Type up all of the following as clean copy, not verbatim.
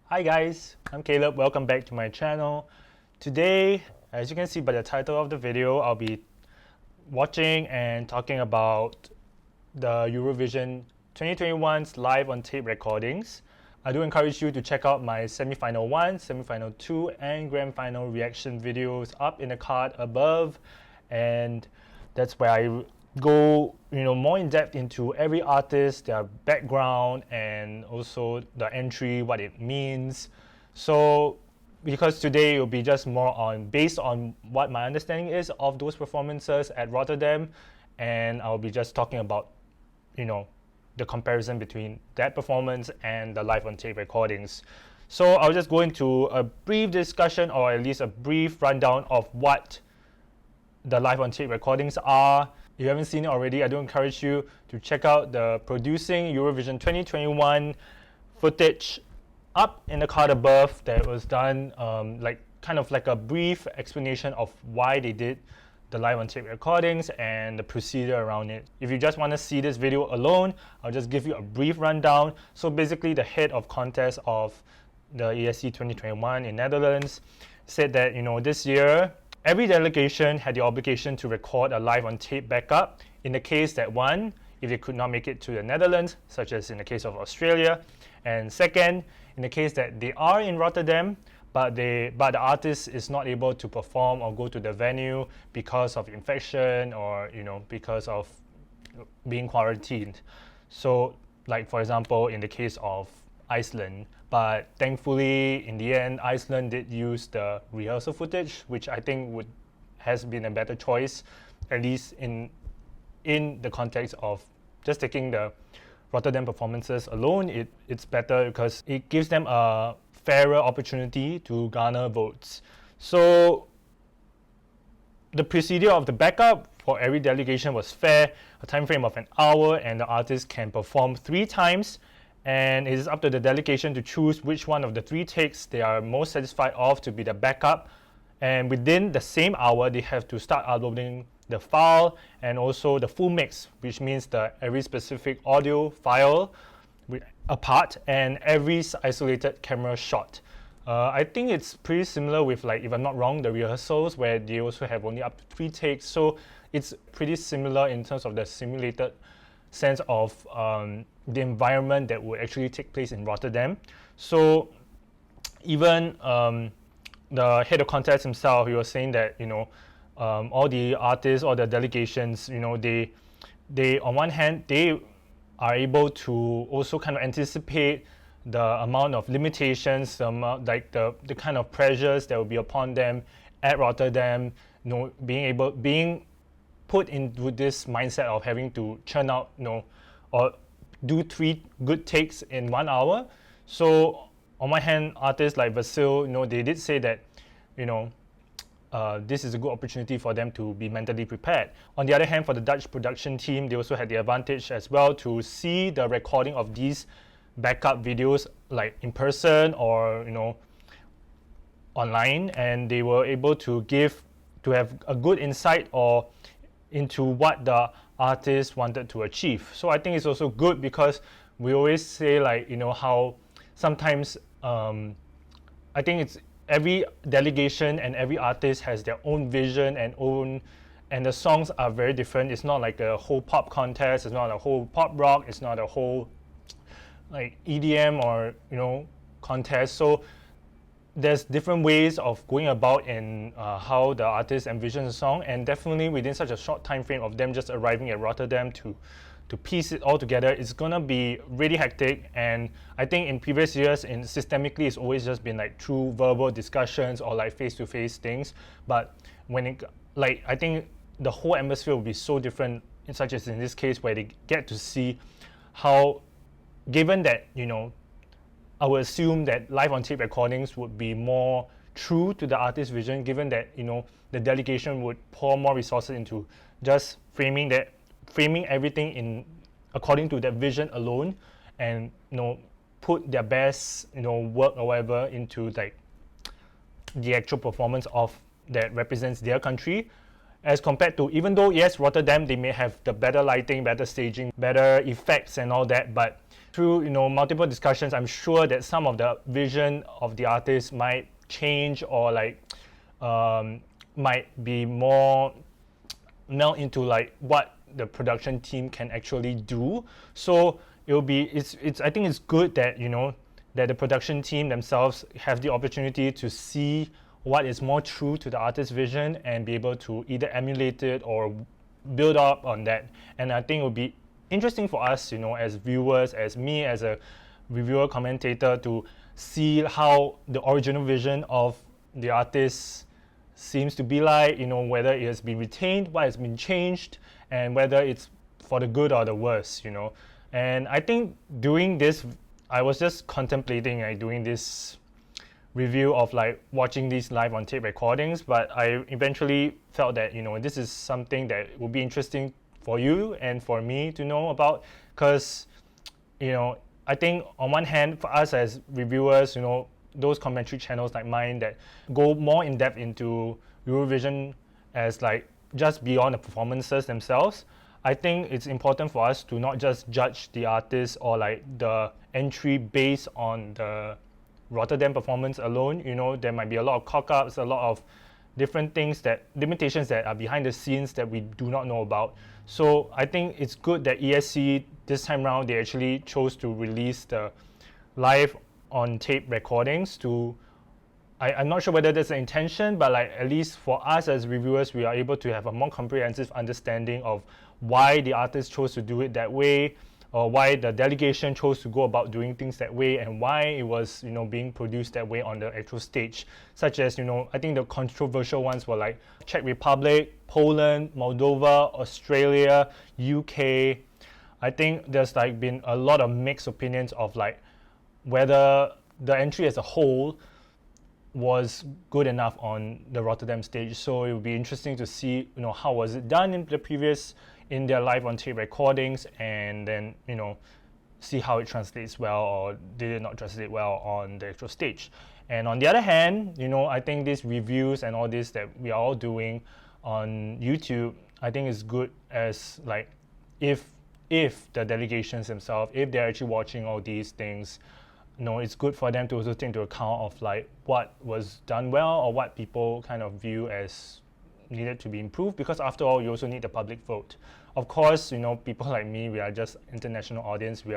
Hi guys, I'm Caleb. Welcome back to my channel. Today, as you can see by the title of the video, I'll be watching and talking about the Eurovision 2021's live on tape recordings. I do encourage you to check out my semi-final 1, semi-final 2 and grand final reaction videos up in the card above, and that's where I go more in depth into every artist, their background, and also the entry, what it means. So because today it will be just more on based on what my understanding is of those performances at Rotterdam, and I'll be just talking about the comparison between that performance and the live on tape recordings. So I'll just go into a brief discussion, or at least a brief rundown of what the live on tape recordings are. If you haven't seen it already, I do encourage you to check out the Producing Eurovision 2021 footage up in the card above that was done, kind of like a brief explanation of why they did the live on tape recordings and the procedure around it. If you just want to see this video alone, I'll just give you a brief rundown. So basically, the head of contest of the ESC 2021 in Netherlands said that this year every delegation had the obligation to record a live on tape backup in the case that one, if they could not make it to the Netherlands, such as in the case of Australia, and second, in the case that they are in Rotterdam, but the artist is not able to perform or go to the venue because of infection or because of being quarantined. So, like for example, in the case of Iceland, but thankfully in the end Iceland did use the rehearsal footage, which I think has been a better choice, at least in the context of just taking the Rotterdam performances alone. It's better because it gives them a fairer opportunity to garner votes. So the procedure of the backup for every delegation was fair, a time frame of an hour, and the artist can perform 3 times, and it is up to the delegation to choose which one of the 3 takes they are most satisfied of to be the backup. And within the same hour, they have to start uploading the file and also the full mix, which means every specific audio file apart and every isolated camera shot. I think it's pretty similar with, if I'm not wrong, the rehearsals, where they also have only up to 3 takes. So it's pretty similar in terms of the simulated sense of the environment that would actually take place in Rotterdam. So even the head of contest himself, he was saying that all the artists or the delegations, they on one hand they are able to also kind of anticipate the amount of limitations, the kind of pressures that will be upon them at Rotterdam, being put into this mindset of having to churn out, or do 3 good takes in 1 hour. So on one hand, artists like Vasil, they did say that, this is a good opportunity for them to be mentally prepared. On the other hand, for the Dutch production team, they also had the advantage as well to see the recording of these backup videos in person or online, and they were able to have a good insight into what the artist wanted to achieve. So I think it's also good because we always say how sometimes I think it's every delegation and every artist has their own vision and the songs are very different. It's not like a whole pop contest, it's not a whole pop rock, it's not a whole EDM or contest. So there's different ways of going about in how the artist envisions a song, and definitely within such a short time frame of them just arriving at Rotterdam to piece it all together, it's gonna be really hectic. And I think in previous years, systemically, it's always just been through verbal discussions or face-to-face things. But when I think the whole atmosphere will be so different, such as in this case, where they get to see how, given that I would assume that live on tape recordings would be more true to the artist's vision, given that the delegation would pour more resources into just framing everything in according to that vision alone, and put their best work or whatever into the actual performance of that represents their country. as compared to, even though yes, Rotterdam, they may have the better lighting, better staging, better effects and all that, but through multiple discussions, I'm sure that some of the vision of the artist might change, or like might be more meld into like what the production team can actually do. So it'll be it's I think it's good that that the production team themselves have the opportunity to see what is more true to the artist's vision and be able to either emulate it or build up on that. And I think it would be interesting for us, as viewers, as me as a reviewer commentator, to see how the original vision of the artist seems to be like, whether it has been retained, what has been changed, and whether it's for the good or the worse, And I think doing this, I was just contemplating doing this review of like watching these live on tape recordings, but I eventually felt that this is something that would be interesting for you and for me to know about, because I think on one hand, for us as reviewers, those commentary channels like mine that go more in depth into Eurovision as like just beyond the performances themselves, I think it's important for us to not just judge the artist or like the entry based on the Rotterdam performance alone. There might be a lot of cock-ups, a lot of different things, that limitations that are behind the scenes that we do not know about. So I think it's good that ESC this time around, they actually chose to release the live on tape recordings to, I'm not sure whether that's the intention, but like at least for us as reviewers, we are able to have a more comprehensive understanding of why the artist chose to do it that way, or why the delegation chose to go about doing things that way, and why it was being produced that way on the actual stage. Such as I think the controversial ones were like Czech Republic, Poland, Moldova, Australia, UK. I think there's like been a lot of mixed opinions of like whether the entry as a whole was good enough on the Rotterdam stage. So it would be interesting to see how was it done in their live on tape recordings, and then see how it translates well or did it not translate well on the actual stage. And on the other hand, I think these reviews and all this that we are all doing on YouTube, I think is good, as like if the delegations themselves, if they're actually watching all these things, it's good for them to also take into account of like what was done well or what people kind of view as needed to be improved, because after all, you also need the public vote. Of course, people like me, we are just international audience. We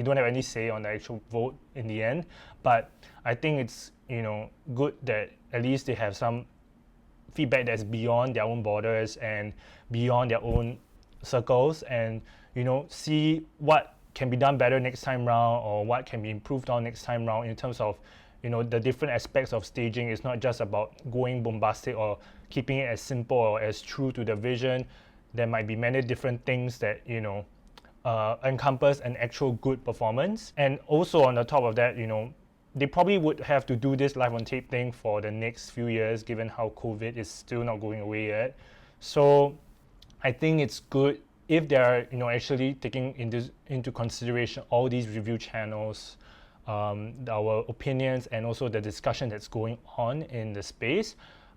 don't have any say on the actual vote in the end. But I think it's good that at least they have some feedback that's beyond their own borders and beyond their own circles, and see what can be done better next time round, or what can be improved on next time round in terms of the different aspects of staging. It's not just about going bombastic or keeping it as simple or as true to the vision. There might be many different things that encompass an actual good performance. And also on the top of that, they probably would have to do this live on tape thing for the next few years, given how COVID is still not going away yet. So I think it's good if they're actually taking into consideration all these review channels, our opinions, and also the discussion that's going on in the space.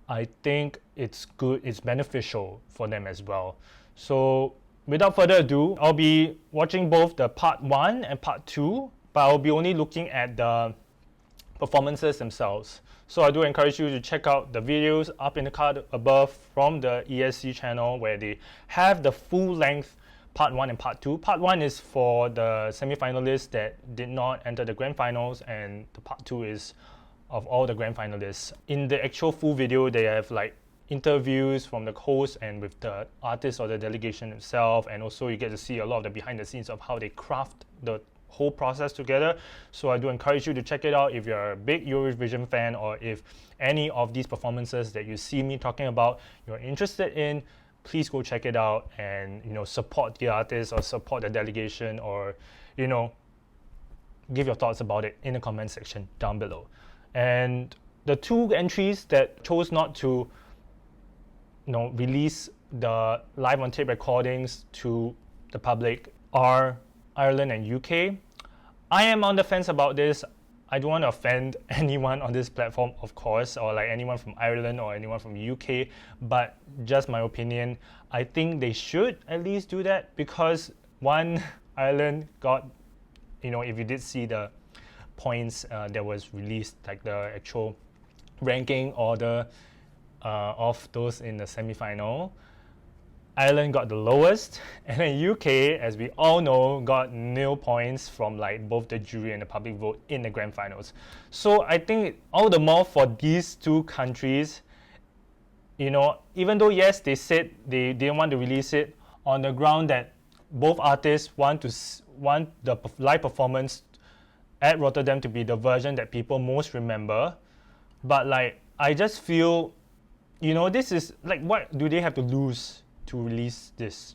I think it's good, it's beneficial for them as well. So without further ado, I'll be watching both the part 1 and part 2, but I'll be only looking at the performances themselves. So I do encourage you to check out the videos up in the card above from the ESC channel, where they have the full length part 1 and part 2. Part 1 is for the semi-finalists that did not enter the grand finals, and the part 2 is of all the grand finalists. In the actual full video, they have like interviews from the host and with the artist or the delegation itself, and also you get to see a lot of the behind the scenes of how they craft the whole process together. So I do encourage you to check it out if you're a big Eurovision fan, or if any of these performances that you see me talking about you're interested in. Please go check it out and support the artist or support the delegation, or give your thoughts about it in the comment section down below. And the two entries that chose not to release the live on tape recordings to the public are Ireland and UK. I am on the fence about this. I don't want to offend anyone on this platform, of course, or like anyone from Ireland or anyone from UK, but just my opinion, I think they should at least do that because one, Ireland got, if you did see the points that was released, like the actual ranking order of those in the semi-final, Ireland got the lowest, and then UK, as we all know, got 0 points from like both the jury and the public vote in the grand finals. So I think all the more for these two countries, even though yes, they said they didn't want to release it on the ground that both artists want the live performance at Rotterdam to be the version that people most remember, but like I just feel, this is like, what do they have to lose to release this?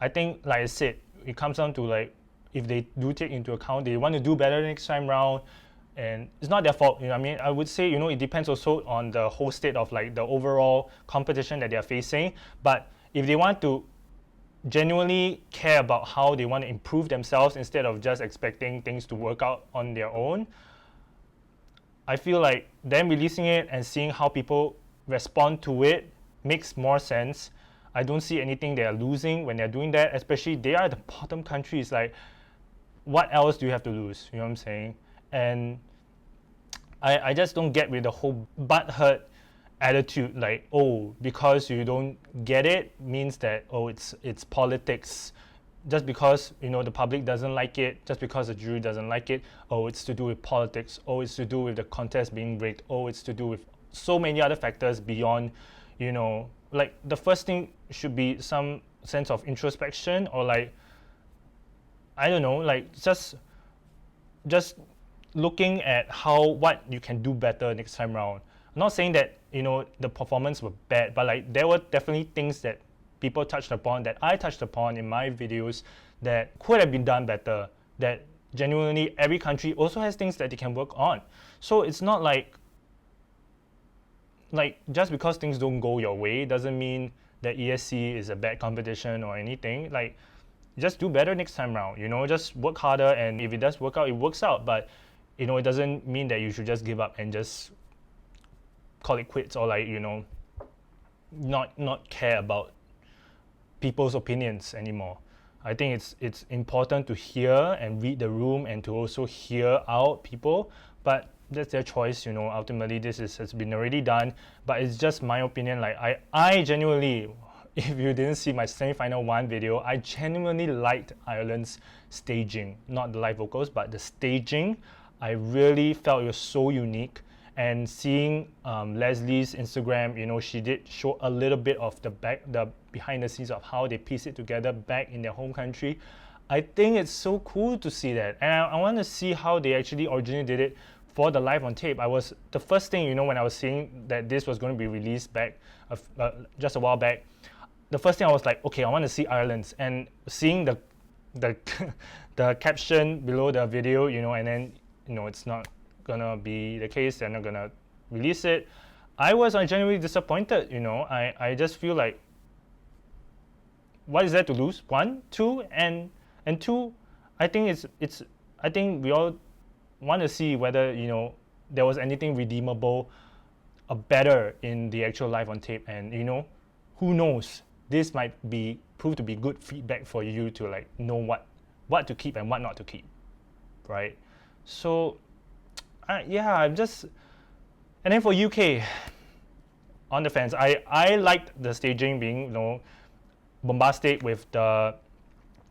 I think, like I said, it comes down to like, if they do take into account they want to do better next time round, and it's not their fault. I would say, it depends also on the whole state of like the overall competition that they're facing. But if they want to genuinely care about how they want to improve themselves instead of just expecting things to work out on their own, I feel like them releasing it and seeing how people respond to it makes more sense. I don't see anything they are losing when they're doing that, especially they are the bottom countries. Like, what else do you have to lose? You know what I'm saying? And I just don't get with the whole butthurt attitude, like, oh, because you don't get it means that, oh, it's politics. Just because the public doesn't like it, just because the jury doesn't like it, oh, it's to do with politics, oh, it's to do with the contest being rigged, oh, it's to do with so many other factors beyond, like the first thing should be some sense of introspection, or like, I don't know, like just looking at what you can do better next time around. I'm not saying that the performance were bad, but like there were definitely things that people touched upon, that I touched upon in my videos, that could have been done better, that genuinely every country also has things that they can work on. So it's not like just because things don't go your way doesn't mean that ESC is a bad competition or anything. Like, just do better next time around, just work harder, and if it does work out, it works out. But it doesn't mean that you should just give up and just call it quits, or like, not care about people's opinions anymore. I think it's important to hear and read the room and to also hear out people, but that's their choice. Ultimately this has been already done. But it's just my opinion. Like, I genuinely, if you didn't see my semi-final 1 video, I genuinely liked Ireland's staging, not the live vocals, but the staging. I really felt it was so unique. And seeing Leslie's Instagram, she did show a little bit of the behind the scenes of how they piece it together back in their home country. I think it's so cool to see that, and I want to see how they actually originally did it for the live on tape. The first thing, when I was seeing that this was going to be released back just a while back, the first thing I was like, okay, I want to see Ireland's, and seeing the the caption below the video, and then it's not gonna be the case, they're not gonna release it. I was genuinely disappointed. I just feel like, what is there to lose? 1, 2, and 2, I think I think we all want to see whether there was anything redeemable or better in the actual live on tape. And who knows, this might prove to be good feedback for you to like know what to keep and what not to keep, right? So I'm just, and then for UK, on the fence, I liked the staging being bombastic with the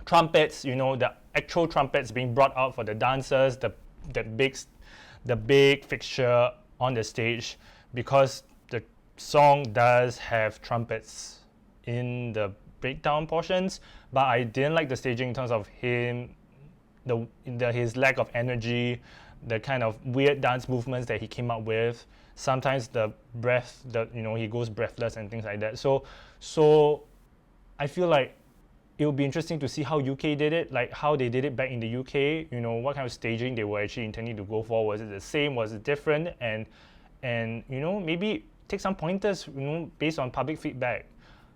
trumpets, the actual trumpets being brought out for the dancers, the big fixture on the stage, because the song does have trumpets in the breakdown portions. But I didn't like the staging in terms of him, his lack of energy, the kind of weird dance movements that he came up with. Sometimes the breath, he goes breathless and things like that. So I feel like it would be interesting to see how UK did it, like how they did it back in the UK. What kind of staging they were actually intending to go for. Was it the same? Was it different? And maybe take some pointers, based on public feedback.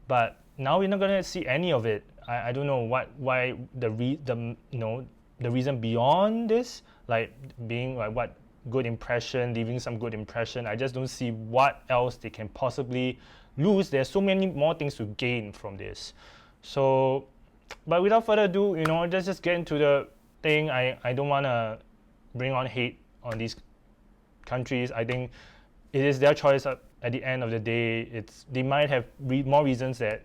But now we're not gonna see any of it. I don't know why the reason beyond this, like being like what good impression, leaving some good impression. I just don't see what else they can possibly lose. There's so many more things to gain from this. So, but without further ado, let's just get into the thing. I don't want to bring on hate on these countries. I think it is their choice at the end of the day. They might have more reasons that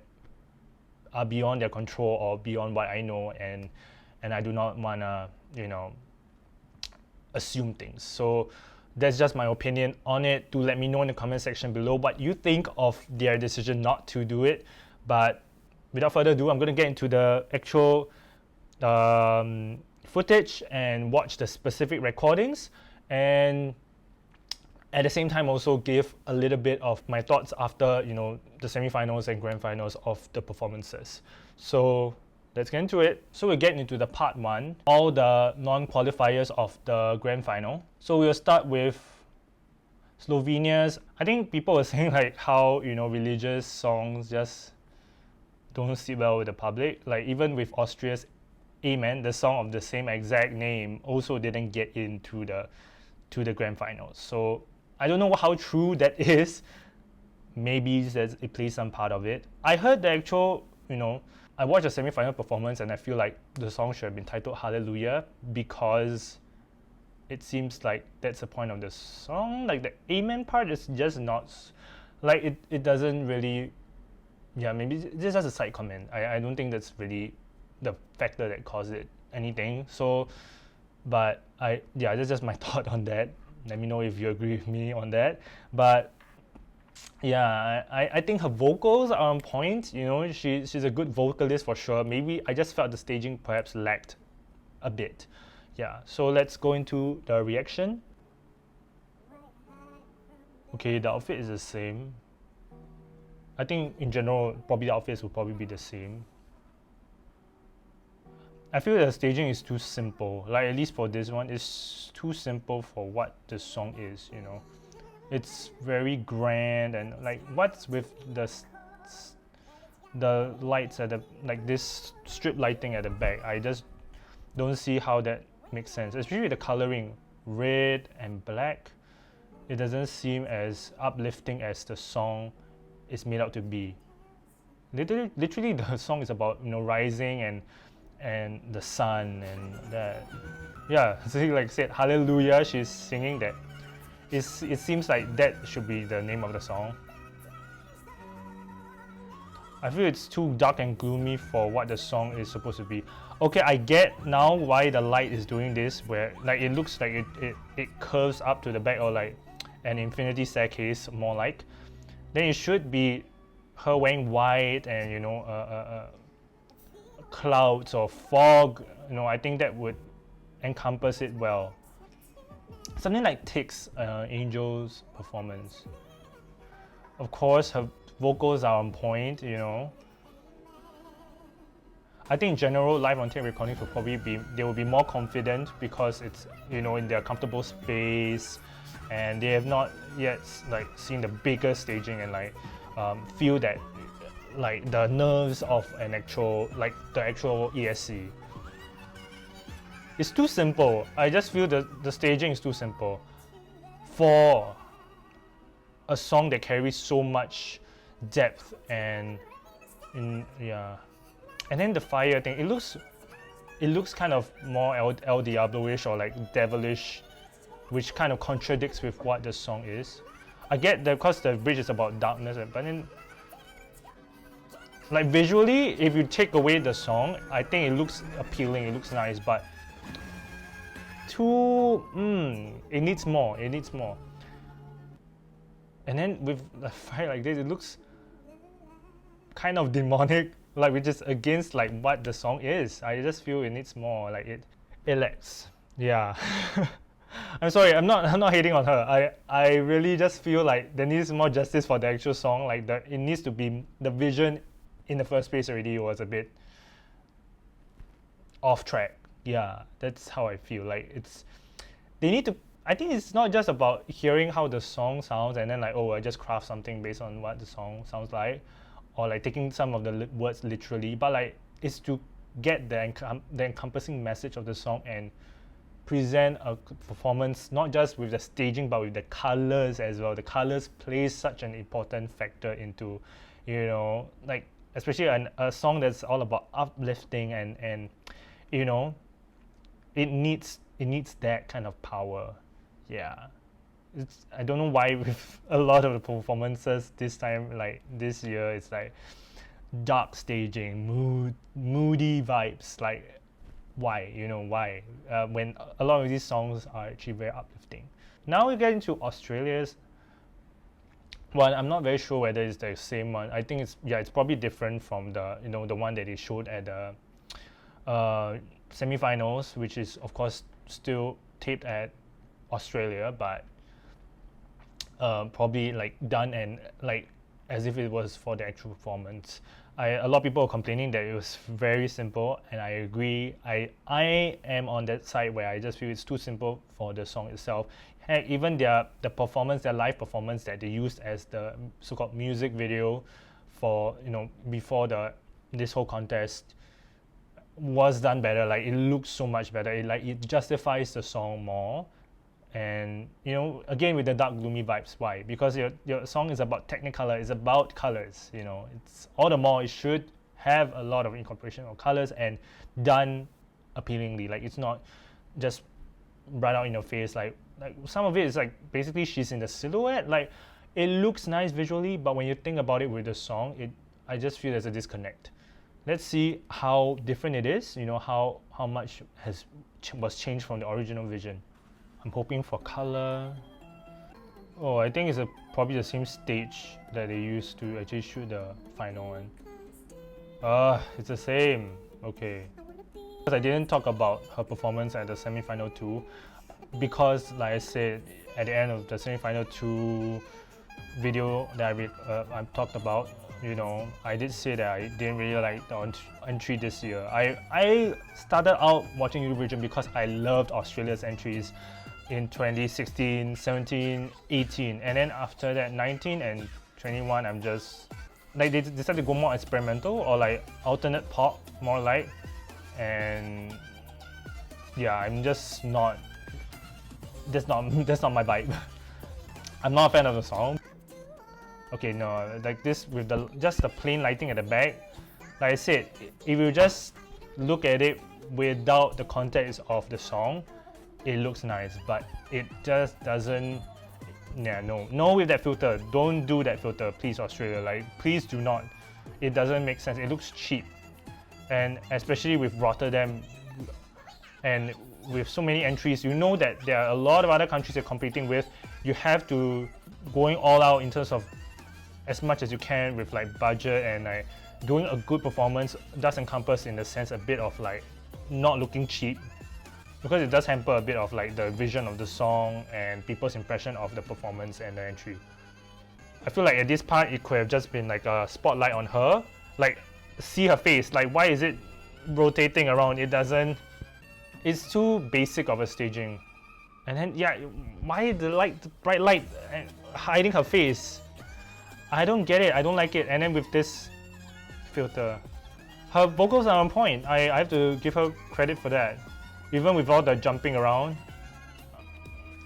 are beyond their control or beyond what I know, and I do not want to, assume things. So that's just my opinion on it. Do let me know in the comment section below what you think of their decision not to do it. But without further ado, I'm going to get into the actual footage and watch the specific recordings, and at the same time also give a little bit of my thoughts after the semifinals and grand finals of the performances. So let's get into it. So we're getting into the part 1, all the non-qualifiers of the grand final. So we'll start with Slovenia's. I think people were saying like how religious songs just don't sit well with the public. Like even with Austria's Amen, the song of the same exact name also didn't get into the grand finals. So I don't know how true that is. Maybe it plays some part of it. I heard the actual, I watched the semi-final performance and I feel like the song should have been titled Hallelujah, because it seems like that's the point of the song. Like the Amen part is just not, like it doesn't really, maybe this is just a side comment. I don't think that's really the factor that caused it anything. So, but that's just my thought on that. Let me know if you agree with me on that. But I think her vocals are on point. She's a good vocalist for sure. Maybe I just felt the staging perhaps lacked a bit. So let's go into the reaction. Okay, the outfit is the same. I think in general, probably the outfits will probably be the same. I feel the staging is too simple. Like at least for this one, it's too simple for what the song is. It's very grand, and like what's with the lights at this strip lighting at the back. I just don't see how that makes sense. Especially with the coloring, red and black. It doesn't seem as uplifting as the song is made out to be. Literally the song is about rising and the sun and that. So like I said, Hallelujah, she's singing that. It seems like that should be the name of the song. I feel it's too dark and gloomy for what the song is supposed to be. Okay, I get now why the light is doing this, where like it looks like it curves up to the back, or like an infinity staircase more like. Then it should be her wearing white and clouds or fog. I think that would encompass it well. Something like Tick's Angel's performance. Of course, her vocals are on point. I think in general, live on tape recordings will probably they will be more confident because it's in their comfortable space, and they have not yet seen the bigger staging and feel that the nerves of an actual the actual ESC. It's too simple. I just feel the staging is too simple for a song that carries so much depth and And then the fire thing, it looks kind of more El Diablo-ish or like devilish, which kind of contradicts with what the song is. I get that because the bridge is about darkness, but then like visually, if you take away the song, I think it looks appealing, it looks nice, but it needs more. And then with a fight like this, it looks kind of demonic, like which is against like what the song is. I just feel it needs more. Like it lacks. Yeah. I'm sorry. I'm not hating on her. I really just feel like there needs more justice for the actual song. Like it needs to be the vision in the first place already was a bit off track. Yeah, that's how I feel. Like they need to. I think it's not just about hearing how the song sounds and then like, oh, I just craft something based on what the song sounds like, or like taking some of the words literally, but like it's to get the encompassing message of the song and present a performance not just with the staging but with the colors as well. The colors play such an important factor into, you know, like especially a song that's all about uplifting and you know, it needs that kind of power. Yeah, I don't know why with a lot of the performances this time, like this year, it's like dark staging, moody vibes. Like, why? You know, why? When a lot of these songs are actually very uplifting. Now we get into Australia's one. I'm not very sure whether it's the same one. I think it's probably different from the, you know, the one that they showed at the semi-finals, which is of course still taped at Australia, but probably like done and like as if it was for the actual performance. A lot of people are complaining that it was very simple, and I agree. I am on that side where I just feel it's too simple for the song itself. Heck, even their live performance that they used as the so-called music video for, you know, before this whole contest was done better. Like, it looks so much better. It justifies the song more. And, you know, again with the dark gloomy vibes. Why? Because your song is about Technicolour, it's about colors. You know, it's all the more it should have a lot of incorporation of colors and done appealingly. Like, it's not just right out in your face. Like some of it is like basically she's in the silhouette. Like, it looks nice visually, but when you think about it with the song, I just feel there's a disconnect. Let's see how different it is. You know, how much was changed from the original vision. I'm hoping for color. Oh, I think it's probably the same stage that they used to actually shoot the final one. It's the same. Okay. Because I didn't talk about her performance at the semi-final 2, because like I said, at the end of the semi-final 2 video that I talked about, you know, I did say that I didn't really like the entry this year. I started out watching Eurovision because I loved Australia's entries in 2016, 17, 18, and then after that 19 and 21, I'm just like, they decided to go more experimental or like alternate pop, more like, and yeah, I'm just not. That's not my vibe. I'm not a fan of the song. Okay, no, like this with just the plain lighting at the back. Like I said, if you just look at it without the context of the song, it looks nice, but it just doesn't. Yeah, no with that filter. Don't do that filter, please, Australia. Like, please do not. It doesn't make sense. It looks cheap, and especially with Rotterdam and with so many entries, you know that there are a lot of other countries you're competing with. You have to going all out in terms of as much as you can with like budget, and like doing a good performance does encompass in the sense a bit of like not looking cheap, because it does hamper a bit of like the vision of the song and people's impression of the performance and the entry. I feel like at this part it could have just been like a spotlight on her, like see her face. Like, why is it rotating around? It doesn't. It's too basic of a staging. And then yeah, why the bright light and hiding her face? I don't get it. I don't like it. And then with this filter, her vocals are on point. I have to give her credit for that. Even with all the jumping around.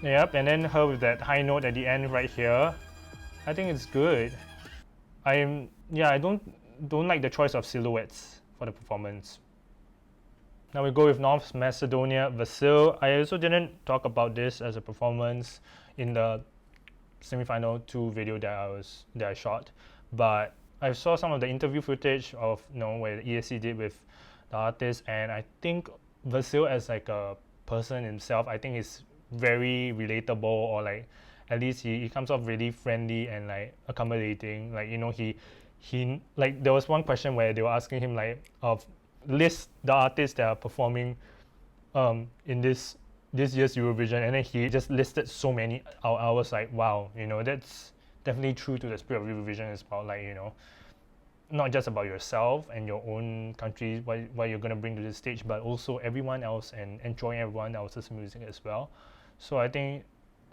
Yep, and then her with that high note at the end right here. I think it's good. I don't like the choice of silhouettes for the performance. Now we go with North Macedonia, Vasil. I also didn't talk about this as a performance in the semi-final 2 video that I shot, but I saw some of the interview footage of, you know, where the ESC did with the artist, and I think Vasil as like a person himself, I think is very relatable, or like at least he comes off really friendly and like accommodating. Like, you know, he like, there was one question where they were asking him like list the artists that are performing in this year's Eurovision, and then he just listed so many. I was like, wow, you know, that's definitely true to the spirit of Eurovision. It's about like, you know, not just about yourself and your own country, what you're going to bring to the stage, but also everyone else and enjoying everyone else's music as well. So I think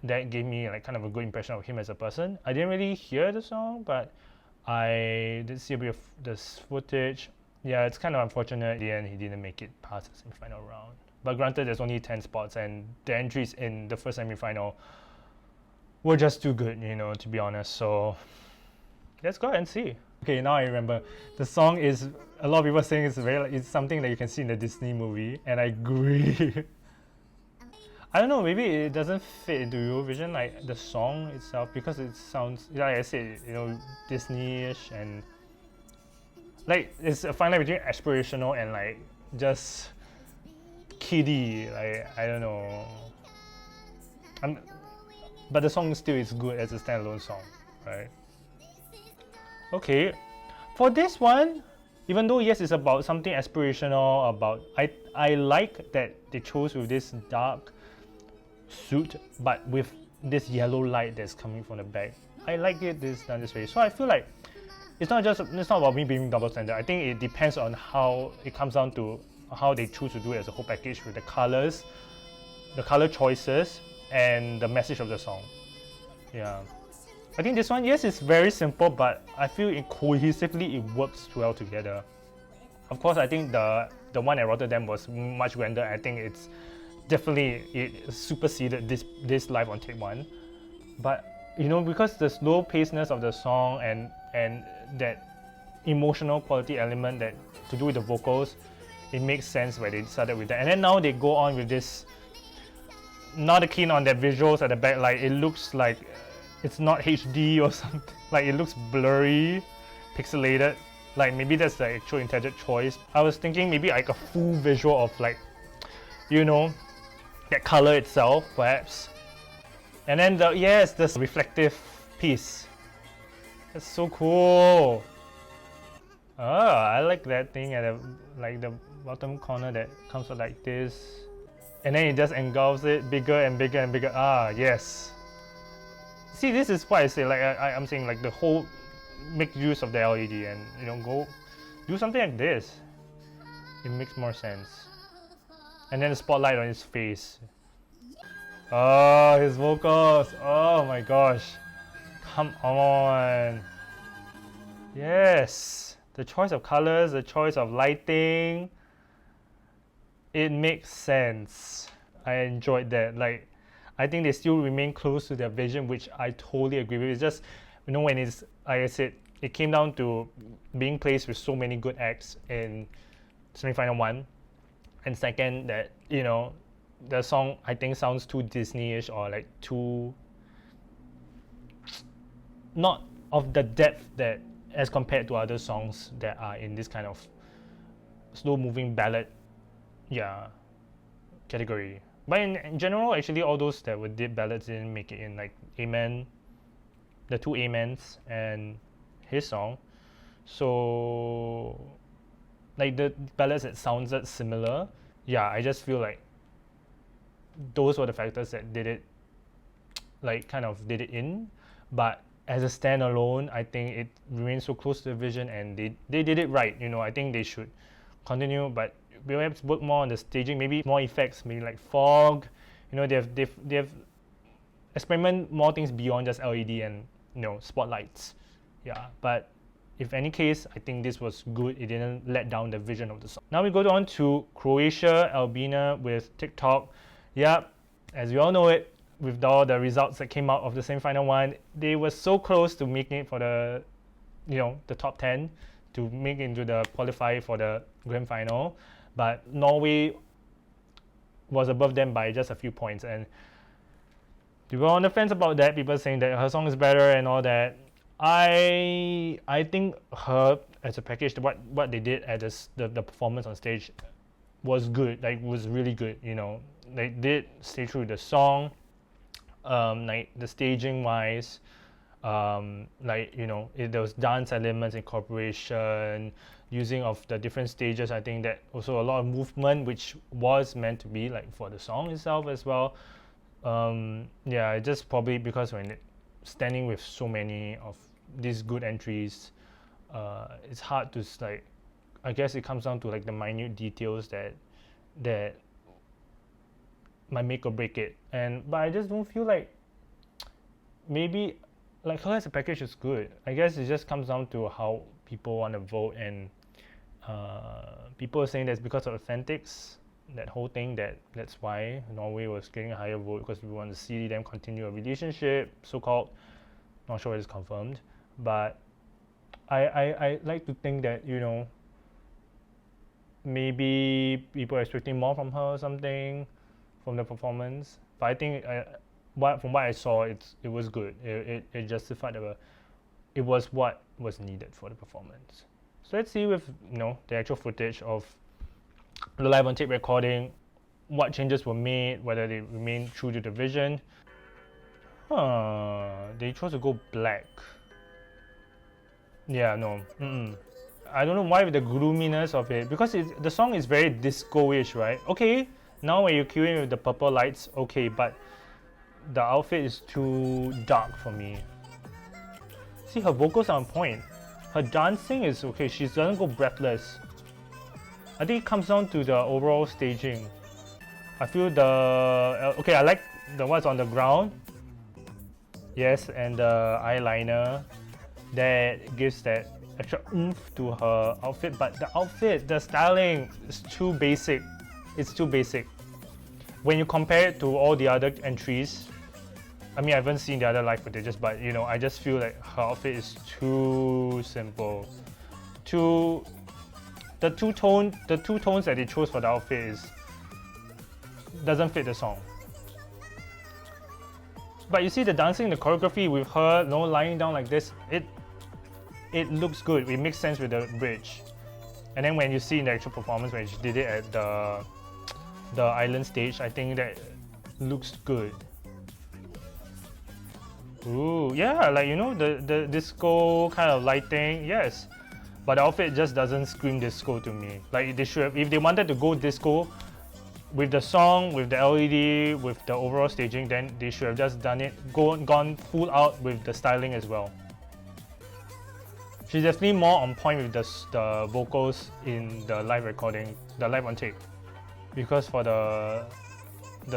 that gave me like kind of a good impression of him as a person. I didn't really hear the song, but I did see a bit of this footage. Yeah, it's kind of unfortunate at the end he didn't make it past the semi-final round. But granted, there's only 10 spots, and the entries in the first semi-final were just too good, you know, to be honest. So let's go and see. Okay, now I remember. The song is, a lot of people saying it's something that you can see in the Disney movie, and I agree. I don't know, maybe it doesn't fit into Eurovision, like the song itself, because it sounds, like I said, you know, Disney-ish, and like it's a fine line between aspirational and like just kiddie. Like, I don't know. But the song still is good as a standalone song, right? Okay, for this one, even though yes, it's about something aspirational, about I like that they chose with this dark suit, but with this yellow light that's coming from the back. I like it done this way. So I feel like it's not about me being double standard. I think it depends on how it comes down to how they choose to do it as a whole package with the colors, the color choices, and the message of the song. Yeah, I think this one, yes, it's very simple, but I feel cohesively it works well together. Of course, I think the one at Rotterdam was much grander. I think it's definitely, it superseded this live on Take 1. But you know, because the slow pacedness of the song and that emotional quality element that to do with the vocals, it makes sense where they started with that. And then now they go on with this, not keen on their visuals at the back, like it looks like it's not HD or something, like it looks blurry, pixelated. Like maybe that's the actual intended choice. I was thinking maybe like a full visual of, like, you know, that color itself perhaps. And then this reflective piece. That's so cool. Oh, I like that thing at the bottom corner that comes out like this. And then it just engulfs it bigger and bigger and bigger. Ah, yes. See, this is what I say, like I'm saying, like the whole, make use of the LED and, you know, go do something like this. It makes more sense. And then the spotlight on his face. Oh, his vocals. Oh my gosh. Come on. Yes. The choice of colors, the choice of lighting. It makes sense. I enjoyed that. Like, I think they still remain close to their vision, which I totally agree with. It's just, you know, when it's, like I said, it came down to being placed with so many good acts in semi-final 1. And second, that, you know, the song I think sounds too Disney-ish, or like too, not of the depth that as compared to other songs that are in this kind of slow-moving ballad, category. But in general, actually, all those that did ballads didn't make it in, like Amen, the two Amens, and his song. So, like the ballads that sounded similar, I just feel like those were the factors that did it, like kind of did it in. But as a standalone, I think it remains so close to the vision, and they did it right. You know, I think they should continue, but we have to work more on the staging, maybe more effects, maybe like fog. You know, they've experiment more things beyond just LED and, you know, spotlights. Yeah, but if any case, I think this was good. It didn't let down the vision of the song. Now we go on to Croatia, Albina with Tick-Tock. Yeah, as we all know it, with all the results that came out of the semi-final 1, they were so close to making it for the, you know, the top 10, to make it into the qualify for the grand final. But Norway was above them by just a few points, and people were on the fence about that. People saying that her song is better and all that. I think her as a package, what they did at the performance on stage was good. Like, was really good. You know, they did stay true to the song. Like the staging wise, like, you know, there was dance elements, incorporation, using of the different stages. I think that also a lot of movement, which was meant to be like for the song itself as well. Just probably because when standing with so many of these good entries, it's hard to, like, I guess it comes down to like the minute details that might make or break it. But I just don't feel like, maybe like her as a package is good. I guess it just comes down to how people want to vote, and people are saying that's because of authentics. whole thing. That's why Norway was getting a higher vote, because we want to see them continue a relationship, so-called. Not sure it's confirmed, but I like to think that, you know, maybe people are expecting more from her or something from the performance. But I think from what I saw, it was good. It justified it was what was needed for the performance. So let's see with, you know, the actual footage of the live on tape recording, what changes were made, whether they remain true to the vision. They chose to go black. Yeah, no. I don't know why, with the gloominess of it, because the song is very disco-ish, right? Okay, now when you're cueing with the purple lights, okay, but the outfit is too dark for me. See, her vocals are on point. Her dancing is okay, she doesn't go breathless. I think it comes down to the overall staging. I feel okay, I like the ones on the ground. Yes, and the eyeliner that gives that extra oomph to her outfit, but the styling is too basic. It's too basic. When you compare it to all the other entries, I mean, I haven't seen the other live footages, but you know, I just feel like her outfit is too simple. The two tones that they chose for the outfit doesn't fit the song. But you see the dancing, the choreography with her, you know, lying down like this, it looks good. It makes sense with the bridge. And then when you see in the actual performance, when she did it at the island stage, I think that looks good. Ooh, yeah, like, you know, the disco kind of lighting, yes. But the outfit just doesn't scream disco to me. Like, they should have, if they wanted to go disco with the song, with the LED, with the overall staging, then they should have just done it, gone full out with the styling as well. She's definitely more on point with the vocals in the live recording, the live on tape. Because for the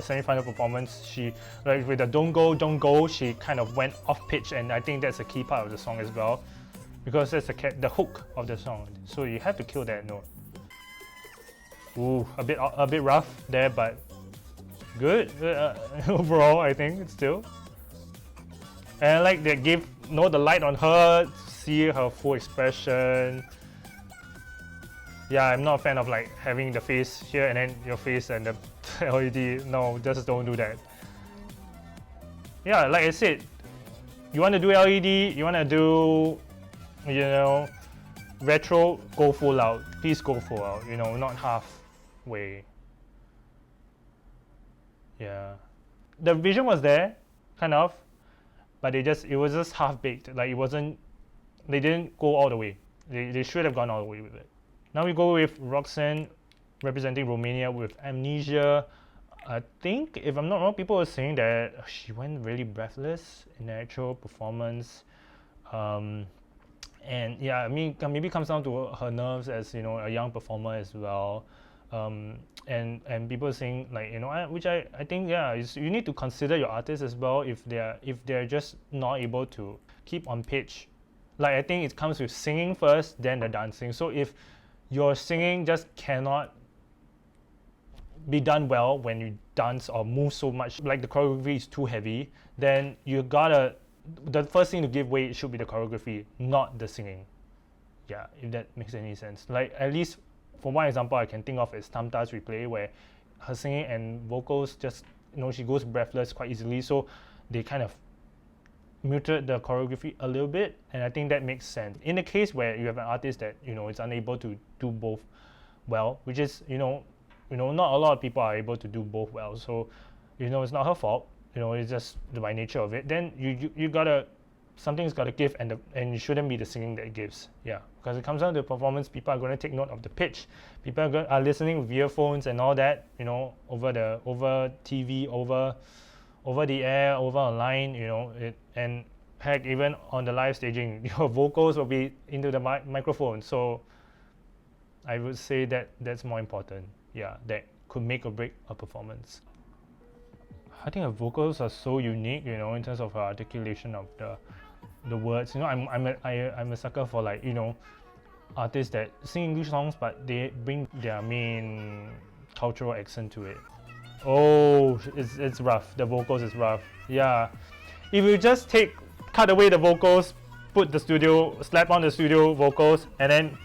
semi-final performance, she, like with the don't go, she kind of went off pitch, and I think that's a key part of the song as well, because that's the hook of the song. So you have to kill that note. Ooh, a bit rough there, but good overall. I think still. And I like they give the light on her, see her full expression. Yeah, I'm not a fan of like having the face here and then your face and the LED. No, just don't do that. Yeah, like I said, you want to do LED, you want to do, you know, retro, go full out. Please go full out, you know, not halfway. Yeah. The vision was there, kind of, but it was just half-baked. Like, they didn't go all the way. They should have gone all the way with it. Now we go with Roxen representing Romania with Amnesia. I think, if I'm not wrong, people were saying that she went really breathless in the actual performance. And yeah, I mean, maybe it comes down to her nerves as, you know, a young performer as well. And people are saying, like, you know, which I think, yeah, you need to consider your artists as well if they're just not able to keep on pitch. Like, I think it comes with singing first, then the dancing. So if your singing just cannot be done well when you dance or move so much, like the choreography is too heavy, then the first thing to give way should be the choreography, not the singing. Yeah, if that makes any sense. Like, at least for one example I can think of is Samanta's replay, where her singing and vocals just, you know, she goes breathless quite easily, so they kind of muted the choreography a little bit, and I think that makes sense. In the case where you have an artist that, you know, is unable to do both well, which is, you know, not a lot of people are able to do both well, so, you know, it's not her fault, you know, it's just by nature of it, then you gotta, something's gotta give, and it shouldn't be the singing that gives. Yeah, because it comes down to the performance. People are going to take note of the pitch. People are listening with earphones and all that, you know, over TV, over the air, over online, you know, and heck, even on the live staging, your vocals will be into the microphone. So I would say that that's more important. Yeah, that could make or break a performance. I think her vocals are so unique, you know, in terms of her articulation of the words. You know, I'm a sucker for, like, you know, artists that sing English songs, but they bring their main cultural accent to it. Oh, it's rough. The vocals is rough. Yeah. If you just cut away the vocals, slap on the studio vocals, and then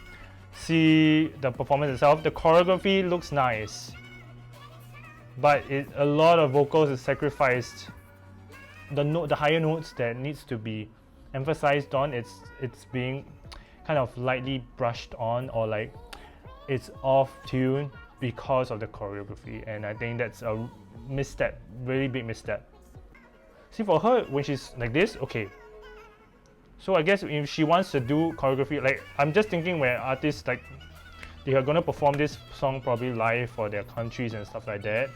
see the performance itself, the choreography looks nice. But a lot of vocals is sacrificed. The higher notes that needs to be emphasized on, it's being kind of lightly brushed on, or like it's off tune because of the choreography, and I think that's a misstep, really big misstep. See, for her, when she's like this, okay. So I guess if she wants to do choreography, like I'm just thinking where artists like they are gonna perform this song probably live for their countries and stuff like that,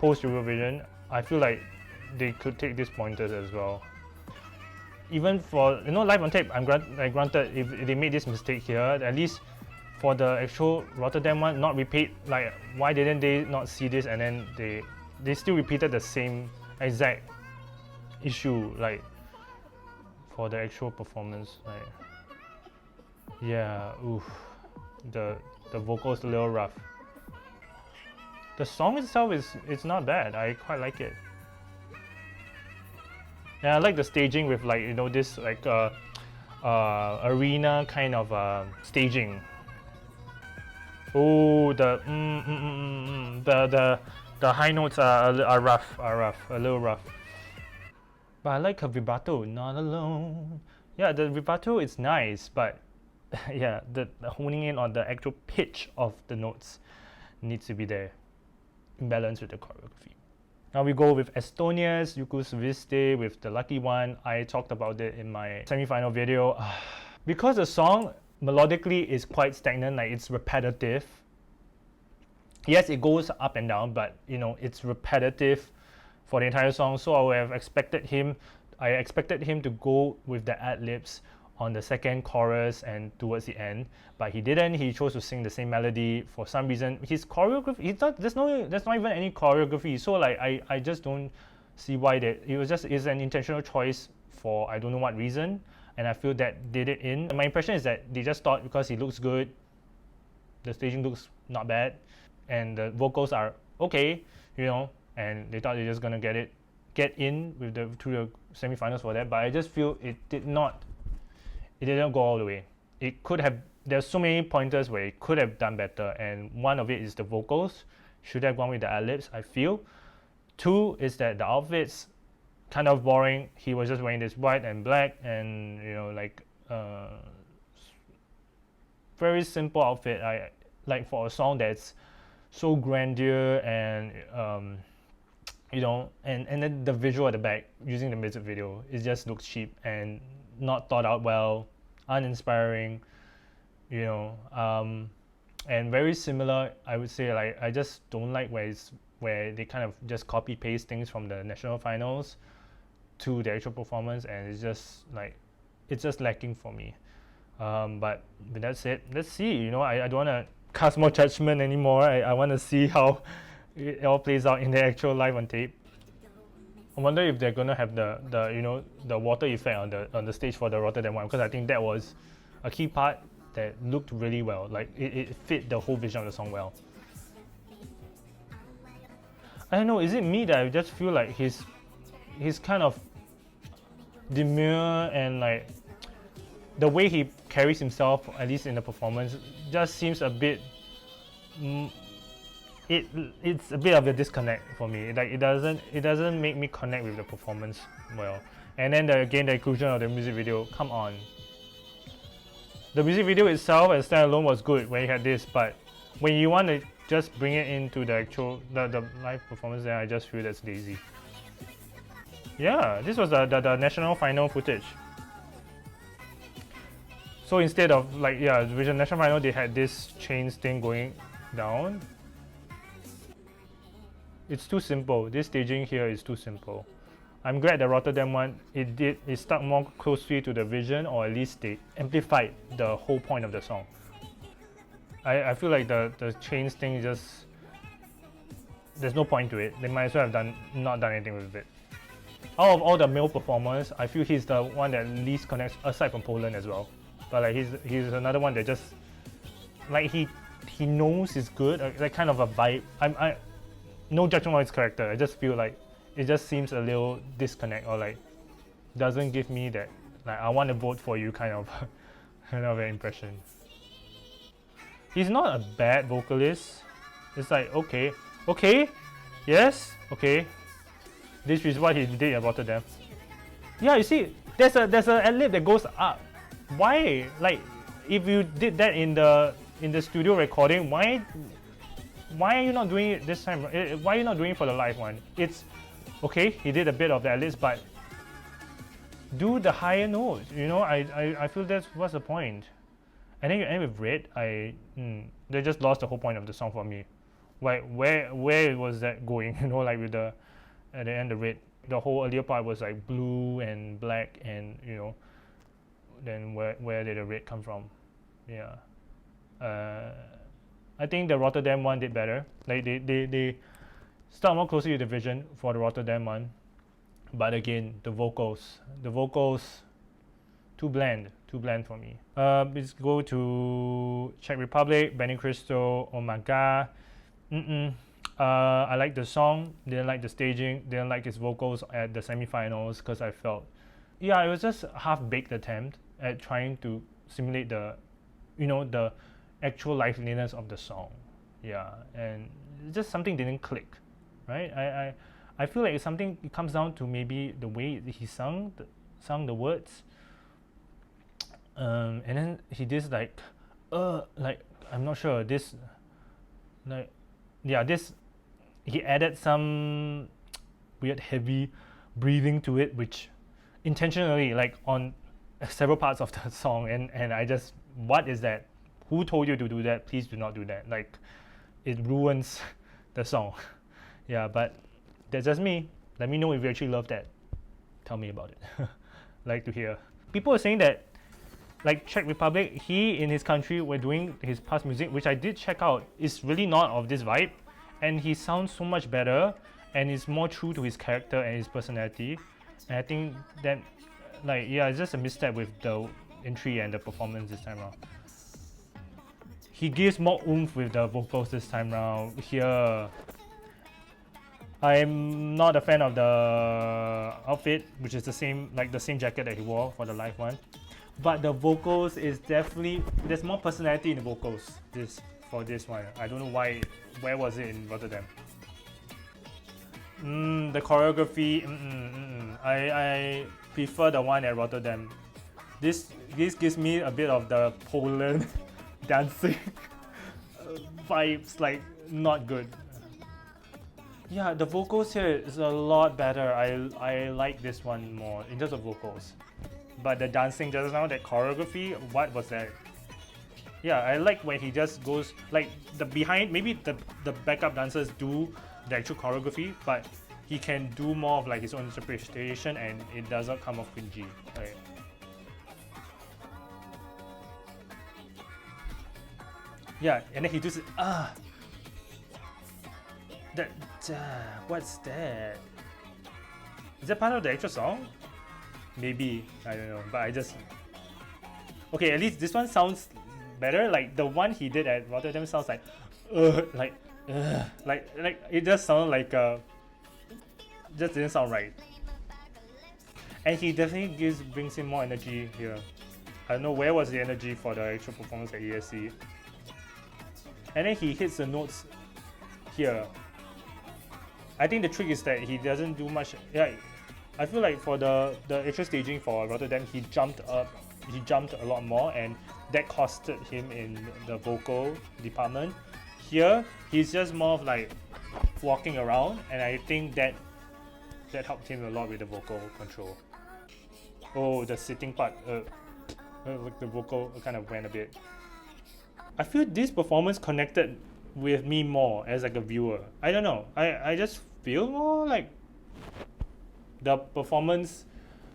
post Eurovision, I feel like they could take these pointers as well. Even for live on tape, granted if they made this mistake here, at least for the actual Rotterdam one, not repeat. Like, why didn't they not see this and then they still repeated the same exact issue, like for the actual performance. Like, yeah, oof, the vocals a little rough. The song itself it's not bad. I quite like it. And I like the staging with like this like arena kind of staging. Oh, the high notes are rough, a little rough. But I like her vibrato, not alone. Yeah, the vibrato is nice, but yeah, the honing in on the actual pitch of the notes needs to be there, in balance with the choreography. Now we go with Estonia's Suviste with the lucky one. I talked about it in my semi-final video. Because the song melodically is quite stagnant, like it's repetitive. Yes, it goes up and down, but it's repetitive for the entire song. So I would have expected him to go with the ad-libs on the second chorus and towards the end, but he didn't. He chose to sing the same melody for some reason. His choreography, there's not even any choreography. So like I just don't see why that. It's an intentional choice for I don't know what reason, and I feel that did it in. My impression is that they just thought because he looks good, the staging looks not bad, and the vocals are okay, and they thought they're just gonna get in with through the semi-finals for that. But I just feel it didn't go all the way. It could have. There's so many pointers where it could have done better, and one of it is the vocals should have gone with the ad-libs, I feel. Two is that the outfits kind of boring. He was just wearing this white and black, and very simple outfit. I like for a song that's so grandeur and and then the visual at the back using the music video, it just looks cheap and not thought out well, uninspiring, and very similar. I would say, like, I just don't like where they kind of just copy paste things from the national finals to the actual performance, and it's just lacking for me. But that's it. Let's see. I don't want to cast more judgment anymore. I want to see how it all plays out in the actual live on tape. I wonder if they're gonna have the water effect on the stage for the Rotterdam one, because I think that was a key part that looked really well. Like it fit the whole vision of the song well. I don't know. Is it me that I just feel like he's kind of demure, and like the way he carries himself, at least in the performance, just seems a bit. It's a bit of a disconnect for me. Like it doesn't make me connect with the performance well. And then the inclusion of the music video. Come on. The music video itself as standalone was good when you had this, but when you want to just bring it into the actual the live performance, then I just feel that's lazy. Yeah, this was the national final footage. So instead of with the national final, they had this chains thing going down. It's too simple. This staging here is too simple. I'm glad the Rotterdam one, it stuck more closely to the vision, or at least they amplified the whole point of the song. I feel like the chains thing just, there's no point to it. They might as well have not done anything with it. Out of all the male performers, I feel he's the one that least connects, aside from Poland as well. But like he's another one that just, like, he he knows he's good, like kind of a vibe. I no judgment on his character. I just feel like it just seems a little disconnect, or like doesn't give me that like I want to vote for you kind of kind of an impression. He's not a bad vocalist. It's like okay, yes, okay. This is what he did at Rotterdam. Yeah, you see, there's a ad-lib that goes up. Why? Like, if you did that in the studio recording, why are you not doing it this time? Why are you not doing it for the live one? It's okay. He did a bit of the ad-libs, but do the higher notes. You know, I feel that's what's the point. And then you end with red. They just lost the whole point of the song for me. Like where was that going? You know, like with the at the end the red. The whole earlier part was like blue and black, and you know, then where did the red come from? Yeah, I think the Rotterdam one did better. Like they stuck more closely to the vision for the Rotterdam one, but again the vocals too bland for me. Let's go to Czech Republic. Cristo, Omaga. I like the song, didn't like the staging, didn't like his vocals at the semi-finals because I felt, yeah, it was just a half-baked attempt at trying to simulate the, you know, the actual liveliness of the song. Yeah, and just something didn't click, right? I feel like it comes down to maybe the way he sung the words, and then he did like I'm not sure this, like, yeah, this. He added some weird heavy breathing to it, which intentionally, like on several parts of the song, and I just, what is that? Who told you to do that? Please do not do that. Like, it ruins the song. Yeah, but that's just me. Let me know if you actually love that. Tell me about it. Like to hear. People are saying that, like Czech Republic, he in his country were doing his past music, which I did check out, is really not of this vibe. And he sounds so much better, and is more true to his character and his personality. And I think that, like, yeah, it's just a misstep with the entry and the performance this time around. He gives more oomph with the vocals this time around. Here, I'm not a fan of the outfit, which is the same jacket that he wore for the live one. But the vocals is definitely, there's more personality in the vocals for this one. I don't know why. Where was it in Rotterdam? The choreography. I prefer the one at Rotterdam. This gives me a bit of the Poland dancing vibes. Like, not good. Yeah, the vocals here is a lot better. I like this one more in terms of vocals. But the dancing just now, that choreography, what was that? Yeah, I like when he just goes like the behind. Maybe the backup dancers do the actual choreography, but he can do more of like his own interpretation, and it doesn't come off cringy. Right. Yeah, and then he does it. What's that? Is that part of the actual song? Maybe, I don't know. But I just, okay. At least this one sounds better. Like the one he did at Rotterdam sounds like it just sounded like just didn't sound right. And he definitely brings in more energy here. I don't know where was the energy for the actual performance at ESC. And then he hits the notes here. I think the trick is that he doesn't do much. Yeah, I feel like for the actual staging for Rotterdam, he jumped a lot more, and that costed him in the vocal department. Here, he's just more of like walking around, and I think that helped him a lot with the vocal control. Oh, the sitting part, like the vocal kind of went a bit. I feel this performance connected with me more as like a viewer. I don't know. I just feel more like the performance